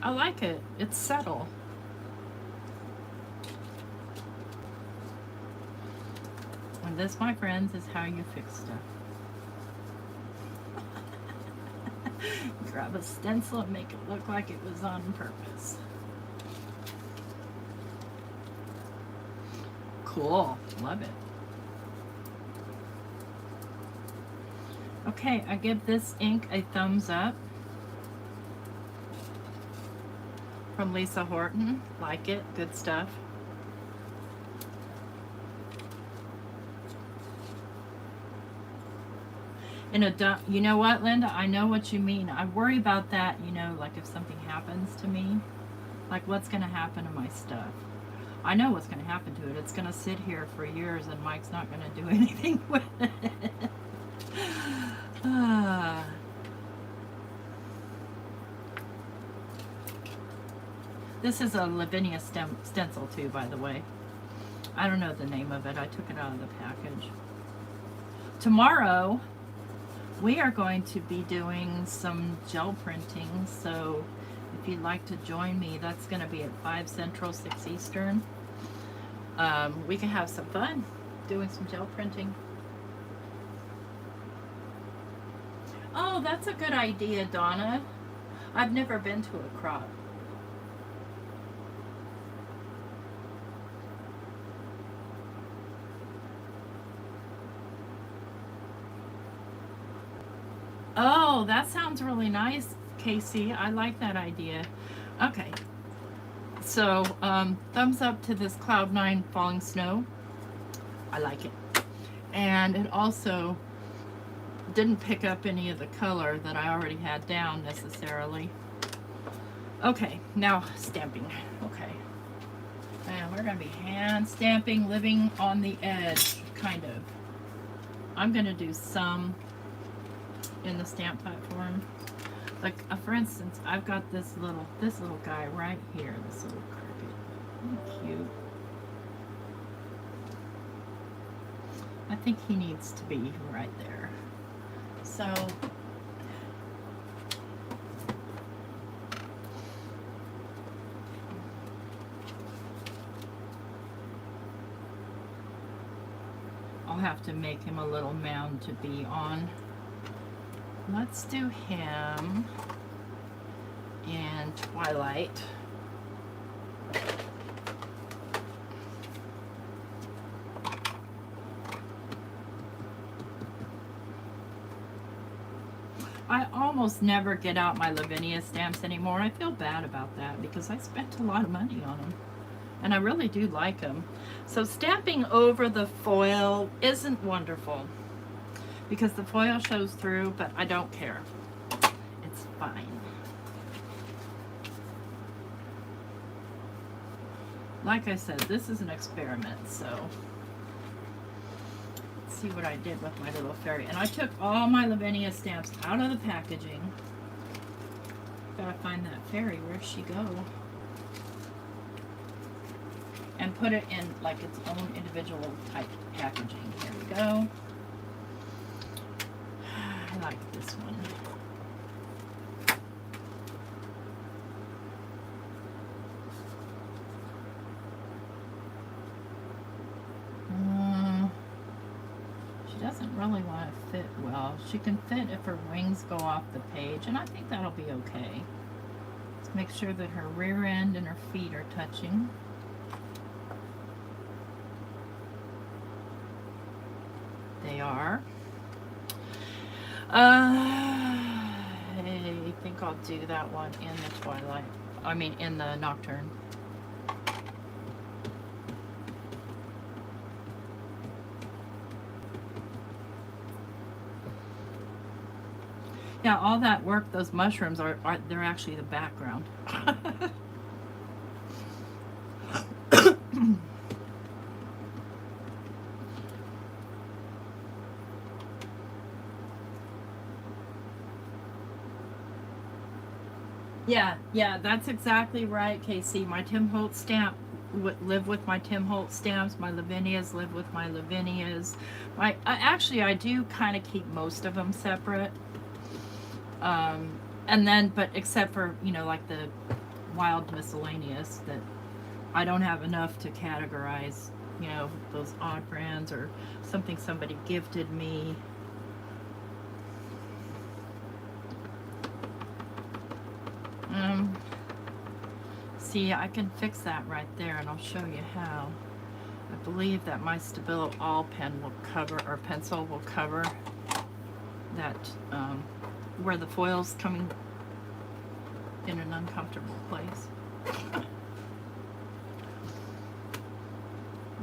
[SPEAKER 1] I like it. It's subtle. And this, my friends, is how you fix stuff. Grab a stencil and make it look like it was on purpose. Cool. Love it. Okay, I give this ink a thumbs up. From Lisa Horton. Like it. Good stuff. You know what, Linda? I know what you mean. I worry about that, you know, like if something happens to me, like what's going to happen to my stuff. I know what's going to happen to it. It's going to sit here for years and Mike's not going to do anything with it. This is a Lavinia stencil too, by the way. I don't know the name of it. I took it out of the package. Tomorrow, we are going to be doing some gel printing, so if you'd like to join me, that's going to be at 5 Central, 6 Eastern. We can have some fun doing some gel printing. Oh, that's a good idea, Donna. I've never been to a crop. Oh, that sounds really nice, Casey. I like that idea. Okay. So, thumbs up to this Cloud9 Falling Snow. I like it. And it also didn't pick up any of the color that I already had down necessarily. Okay, now stamping. Okay. And we're going to be hand stamping, living on the edge, kind of. I'm going to do some in the stamp platform. Like, for instance, I've got this little guy right here, this little cricket. Isn't he cute? I think he needs to be right there. So, I'll have to make him a little mound to be on. Let's do him in Twilight. I almost never get out my Lavinia stamps anymore. I feel bad about that because I spent a lot of money on them. And I really do like them. So stamping over the foil isn't wonderful because the foil shows through, but I don't care. It's fine. Like I said, this is an experiment, so let's see what I did with my little fairy. And I took all my Lavinia stamps out of the packaging. Gotta find that fairy. Where'd she go? And put it in like its own individual type packaging. Here we go. I like this one. She doesn't really want to fit well. She can fit if her wings go off the page, and I think that'll be okay. Let's make sure that her rear end and her feet are touching. They are. I think I'll do that one in the Twilight. I mean, in the Nocturne. Yeah, all that work, those mushrooms they're actually the background. Yeah, that's exactly right, Casey. My Tim Holtz stamp live with my Tim Holtz stamps. My Lavinias live with my Lavinias. Actually, I do kind of keep most of them separate. And then, but except for, you know, like the wild miscellaneous that I don't have enough to categorize, you know, those odd brands or something somebody gifted me. See, I can fix that right there, and I'll show you how. I believe that my Stabilo All pen will cover, or pencil will cover that, where the foil's coming in an uncomfortable place.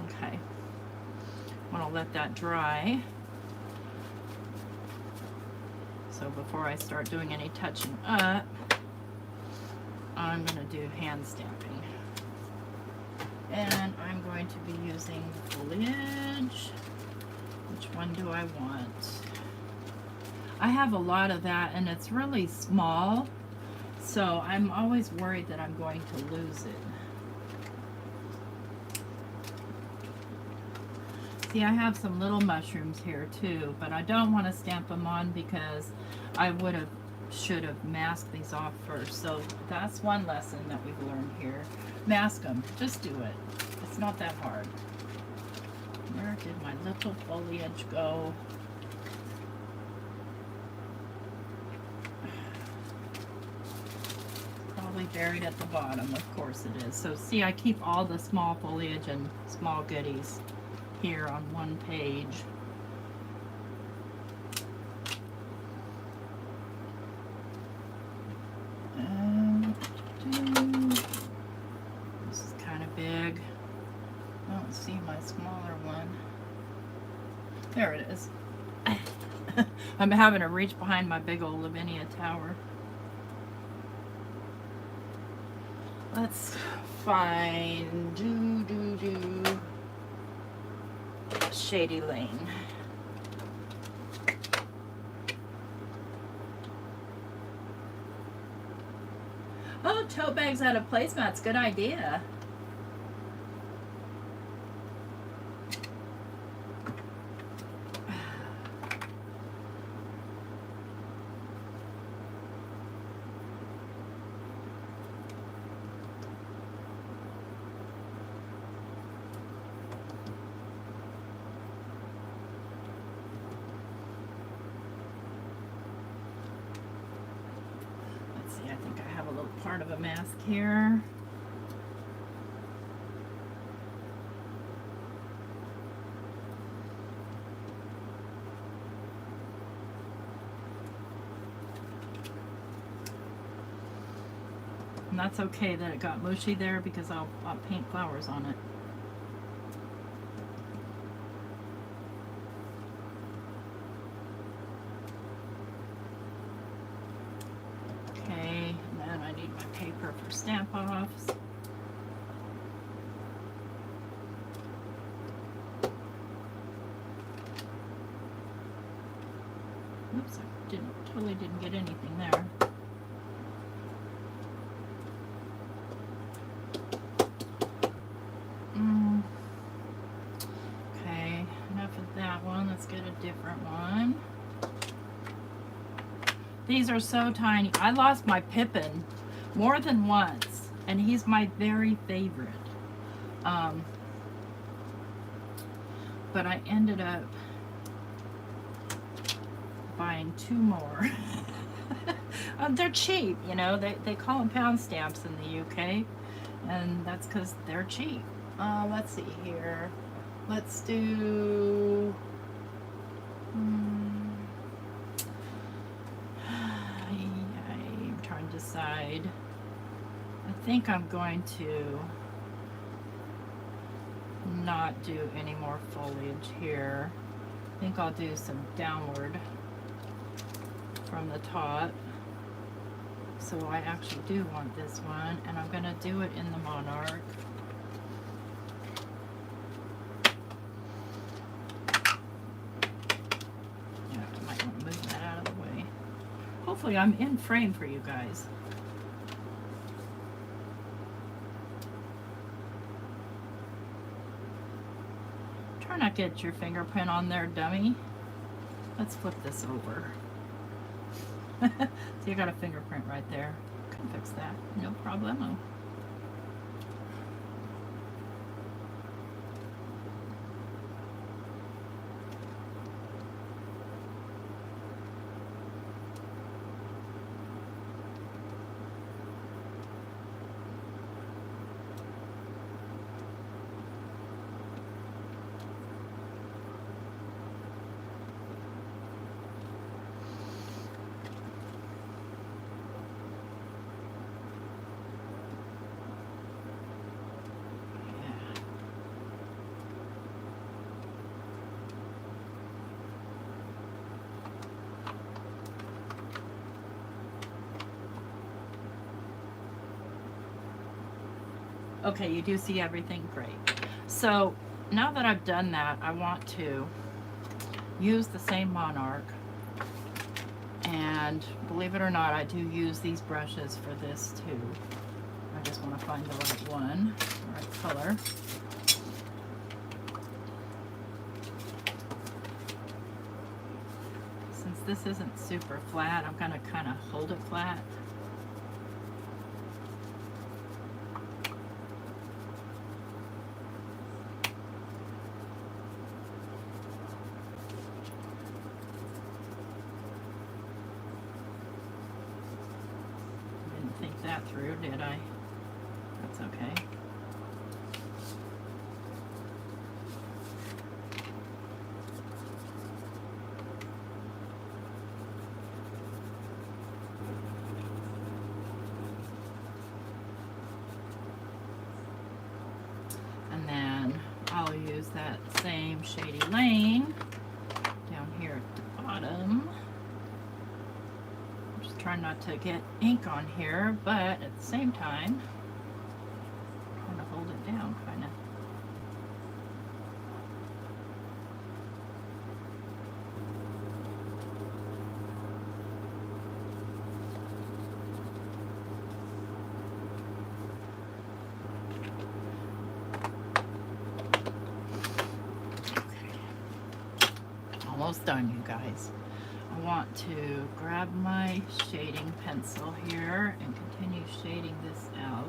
[SPEAKER 1] Okay. I'm gonna let that dry. So before I start doing any touching up, I'm going to do hand stamping. And I'm going to be using foliage. Which one do I want? I have a lot of that and it's really small, so I'm always worried that I'm going to lose it. See, I have some little mushrooms here too, but I don't want to stamp them on because I should have masked these off first. So that's one lesson that we've learned here. Mask them. Just do it. It's not that hard. Where did my little foliage go? Probably buried at the bottom. Of course it is. So see, I keep all the small foliage and small goodies here on one page. There it is. I'm having to reach behind my big old Lavinia tower. Let's find Shady Lane. Oh, tote bags out of placemats. Good idea. Part of a mask here. And that's okay that it got mushy there because I'll paint flowers on it. Okay, and then I need my paper for stamp offs. Oops, I totally didn't get anything there. Okay, enough of that one. Let's get a different one. These are so tiny. I lost my Pippin more than once, and he's my very favorite. But I ended up buying 2 more. They're cheap, you know. They call them pound stamps in the UK, and that's because they're cheap. Let's see here. Let's do... I'm trying to decide. I think I'm going to not do any more foliage here. I think I'll do some downward from the top. So I actually do want this one, and I'm going to do it in the Monarch. Yeah, I might want to move that out of the way. Hopefully I'm in frame for you guys. Try not to get your fingerprint on there, dummy. Let's flip this over. So you got a fingerprint right there. Can fix that, no problemo. Okay, you do see everything, great. So now that I've done that, I want to use the same Monarch, and believe it or not, I do use these brushes for this too. I just want to find the right one, the right color. Since this isn't super flat, I'm going to kind of hold it flat. That through, did I? That's okay. And then I'll use that same Shady Lane trying not to get ink on here, but at the same time, trying to hold it down, kind of. Almost done, you guys. I want to grab my shading pencil here and continue shading this out.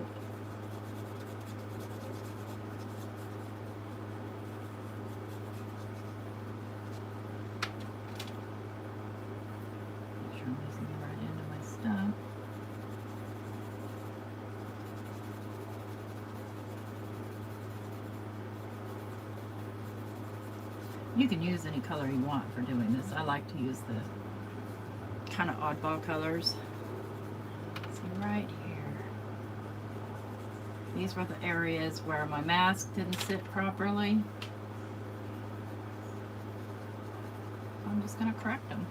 [SPEAKER 1] Make sure I'm using the right end of my stump. You can use any color you want for doing this. I like to use the kind of oddball colors. See right here. These were the areas where my mask didn't sit properly. I'm just going to correct them.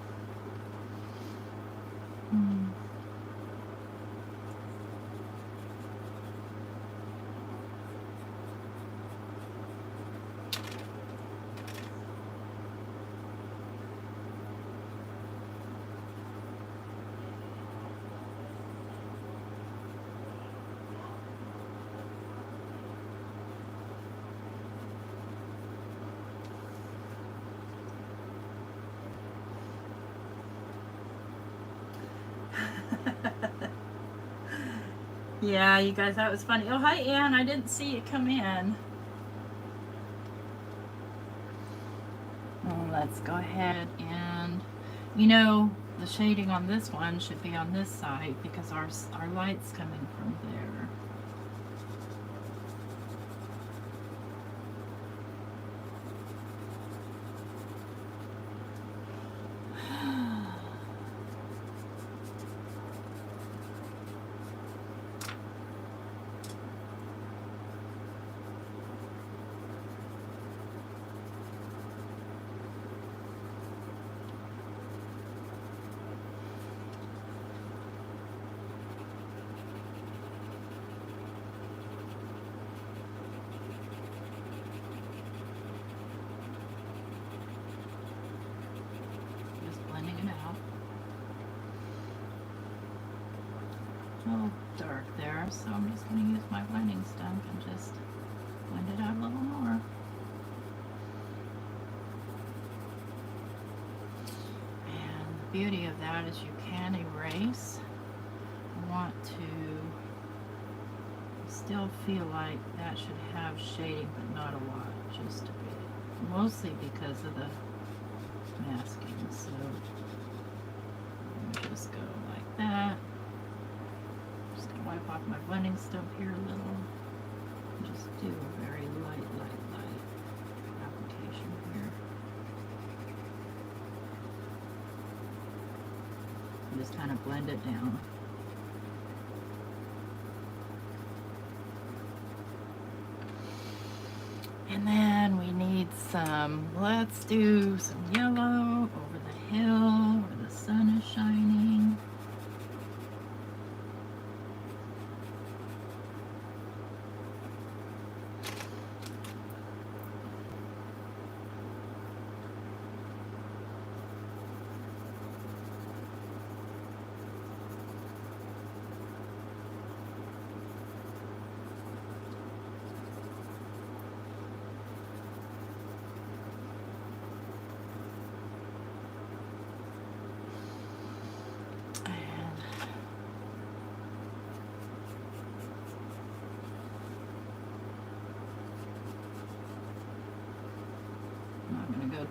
[SPEAKER 1] Yeah, you guys, that was funny. Oh, hi, Ann. I didn't see you come in. Oh, let's go ahead and, you know, the shading on this one should be on this side because our light's coming from there. Dark there, so I'm just going to use my blending stump and just blend it out a little more. And the beauty of that is you can erase. I want to still feel like that should have shading, but not a lot, just a bit. Mostly because of the masking, so let me just go like that. Wipe off my blending stump here a little. Just do a very light application here. And just kind of blend it down. And then we need some, let's do some yellow over the hill where the sun is shining.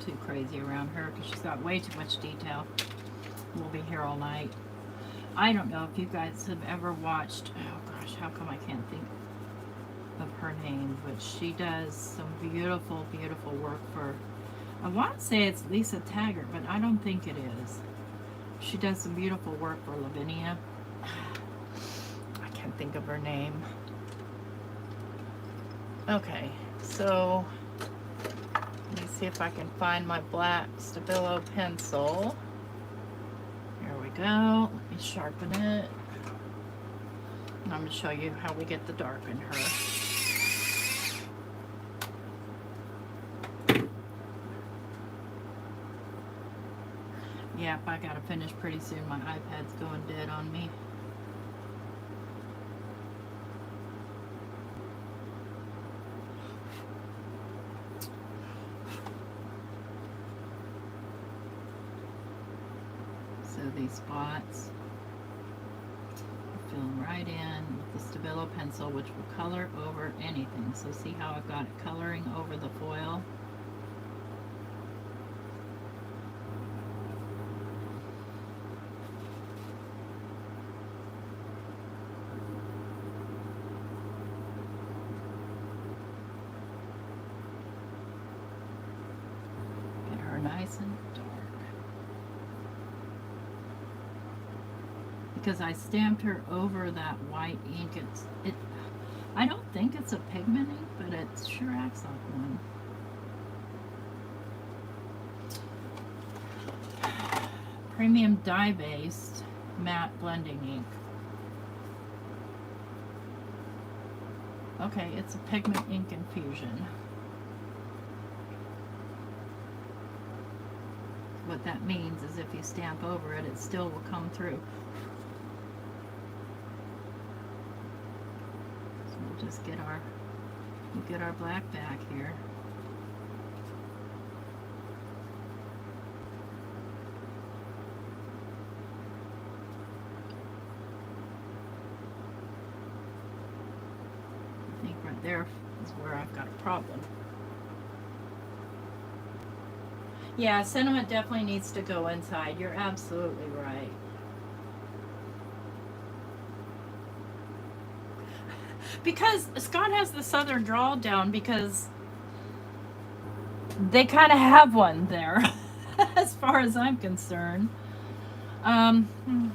[SPEAKER 1] Too crazy around her because she's got way too much detail. We'll be here all night. I don't know if you guys have ever watched, oh gosh, how come I can't think of her name, but she does some beautiful work for, I want to say it's Lisa Taggart, but I don't think it is. She does some beautiful work for Lavinia. I can't think of her name. Okay, so let me see if I can find my black Stabilo pencil. Here we go. Let me sharpen it. And I'm going to show you how we get the dark in her. Yep, I gotta finish pretty soon. My iPad's going dead on me. So these spots, fill them right in with the Stabilo pencil, which will color over anything. So see how I've got it coloring over the foil? Get her nice and dark. Because I stamped her over that white ink. I don't think it's a pigment ink, but it sure acts like one. Premium dye-based matte blending ink. Okay, it's a pigment ink infusion. What that means is if you stamp over it, it still will come through. So we'll just get our black back here. I think right there is where I've got a problem. Yeah, sentiment definitely needs to go inside. You're absolutely right. Because Scott has the southern drawl down because they kind of have one there, as far as I'm concerned. I don't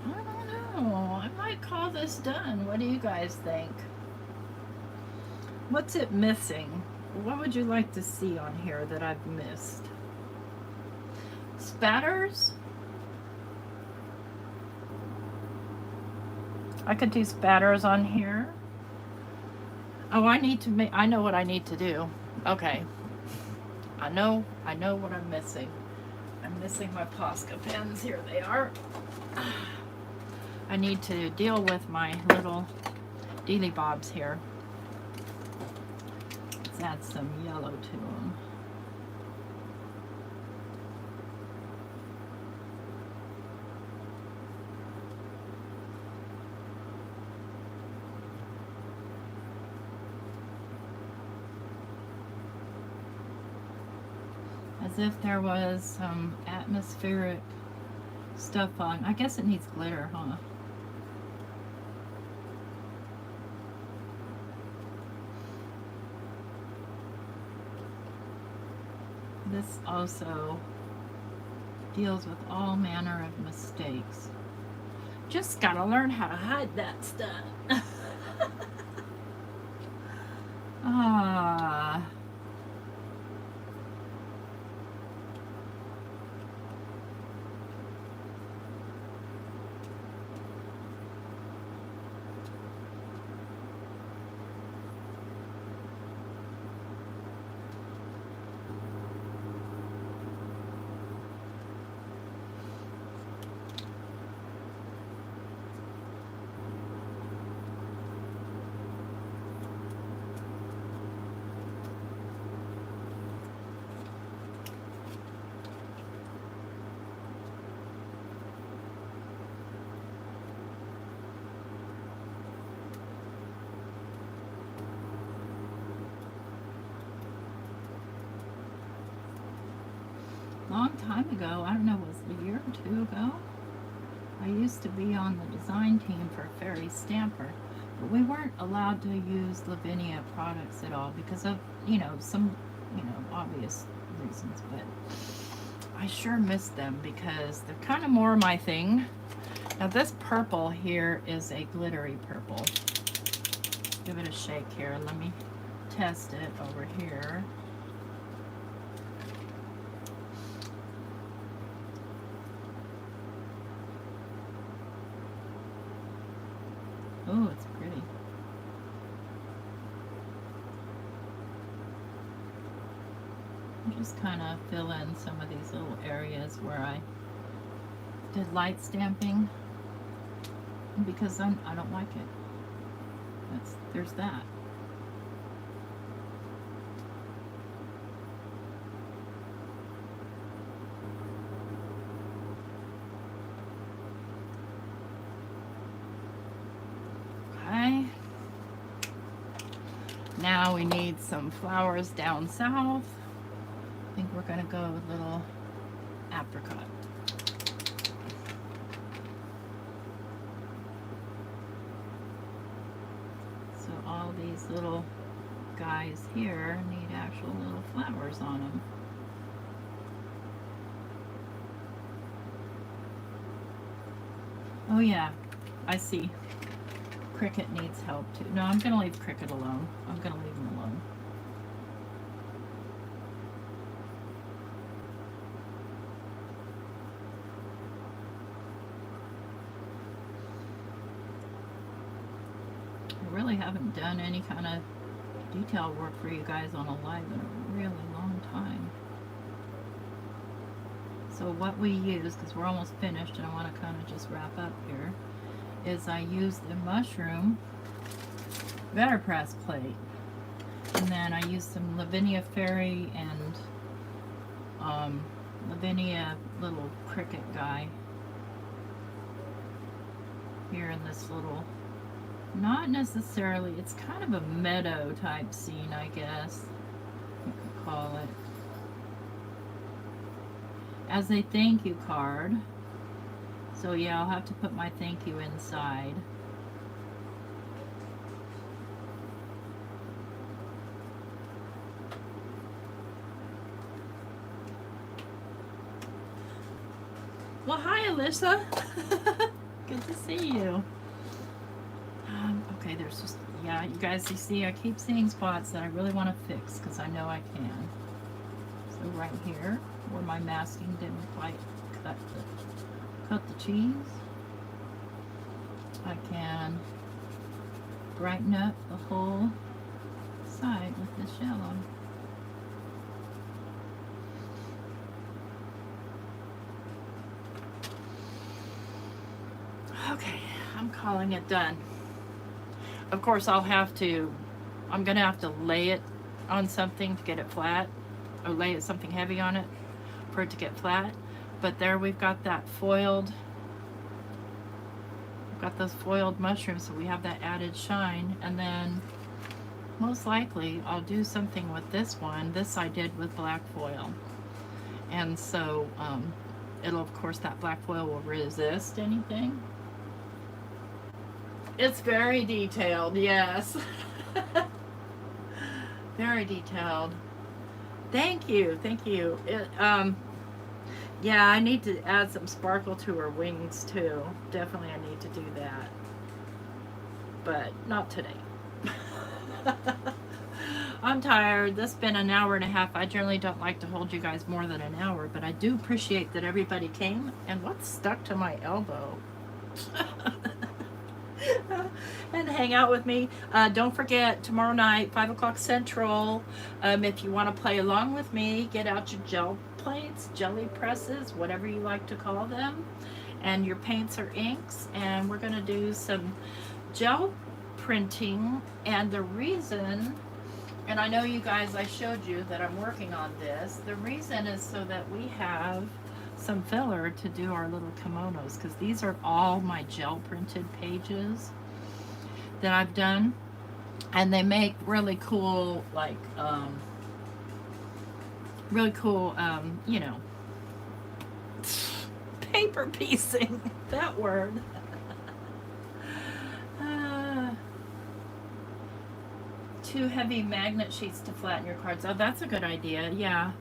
[SPEAKER 1] know. I might call this done. What do you guys think? What's it missing? What would you like to see on here that I've missed? Spatters? I could do spatters on here. Oh, I know what I need to do. Okay. I know what I'm missing. I'm missing my Posca pens. Here they are. I need to deal with my little dealy bobs here. Let's add some yellow to them. As if there was some atmospheric stuff on. I guess it needs glitter, huh? This also deals with all manner of mistakes. Just gotta learn how to hide that stuff. Ah. Long time ago, I don't know, was it a year or two ago? I used to be on the design team for Fairy Stamper, but we weren't allowed to use Lavinia products at all because of, some, obvious reasons, but I sure miss them because they're kind of more my thing. Now this purple here is a glittery purple. Give it a shake here. Let me test it over here. Oh, it's pretty. Just kind of fill in some of these little areas where I did light stamping because I don't like it. There's that. Okay. Now we need some flowers down south. I think we're gonna go with little apricot. So all these little guys here need actual little flowers on them. Oh yeah, I see. Cricket needs help too. No, I'm gonna leave Cricket alone. I'm gonna leave him alone. I really haven't done any kind of detail work for you guys on a live in a really long time. So what we use, because we're almost finished and I want to kind of just wrap up here, is I use the mushroom letterpress plate, and then I use some Lavinia fairy and Lavinia little cricket guy here in this little, not necessarily, it's kind of a meadow type scene, I guess you could call it, as a thank you card. So yeah, I'll have to put my thank you inside. Well, hi, Alyssa. Good to see you. Okay, there's just, yeah, you guys, you see, I keep seeing spots that I really want to fix because I know I can. So right here, where my masking didn't quite cut the cheese, I can brighten up the whole side with this yellow. Okay, I'm calling it done. Of course, I'm gonna have to lay it on something to get it flat, or lay it something heavy on it for it to get flat. But there we've got that foiled, we've got those foiled mushrooms, so we have that added shine. And then most likely I'll do something with this one. This I did with black foil. And so it'll, of course, that black foil will resist anything. It's very detailed, yes. Very detailed. Thank you, thank you. Yeah, I need to add some sparkle to her wings too. Definitely I need to do that. But not today. I'm tired. This has been an hour and a half. I generally don't like to hold you guys more than an hour, but I do appreciate that everybody came. And what's stuck to my elbow? And hang out with me. Don't forget, tomorrow night, 5 o'clock Central, if you want to play along with me, get out your gel plates, jelly presses, whatever you like to call them, and your paints or inks, and we're going to do some gel printing. And the reason, and I know you guys, I showed you that I'm working on this, the reason is so that we have some filler to do our little kimonos, because these are all my gel printed pages that I've done, and they make really cool, like you know, paper piecing, that word. Two heavy magnet sheets to flatten your cards. Oh, that's a good idea. Yeah,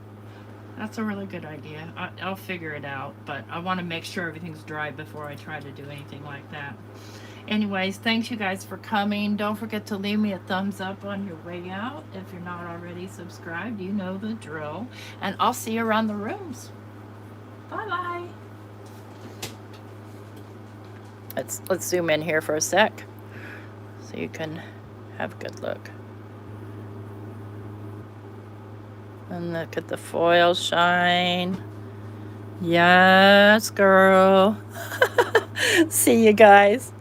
[SPEAKER 1] that's a really good idea. I'll figure it out, but I want to make sure everything's dry before I try to do anything like that. Anyways, thanks you guys for coming. Don't forget to leave me a thumbs up on your way out. If you're not already subscribed, you know the drill. And I'll see you around the rooms. Bye-bye. Let's zoom in here for a sec. so you can have a good look. And look at the foil shine. Yes, girl. See you guys.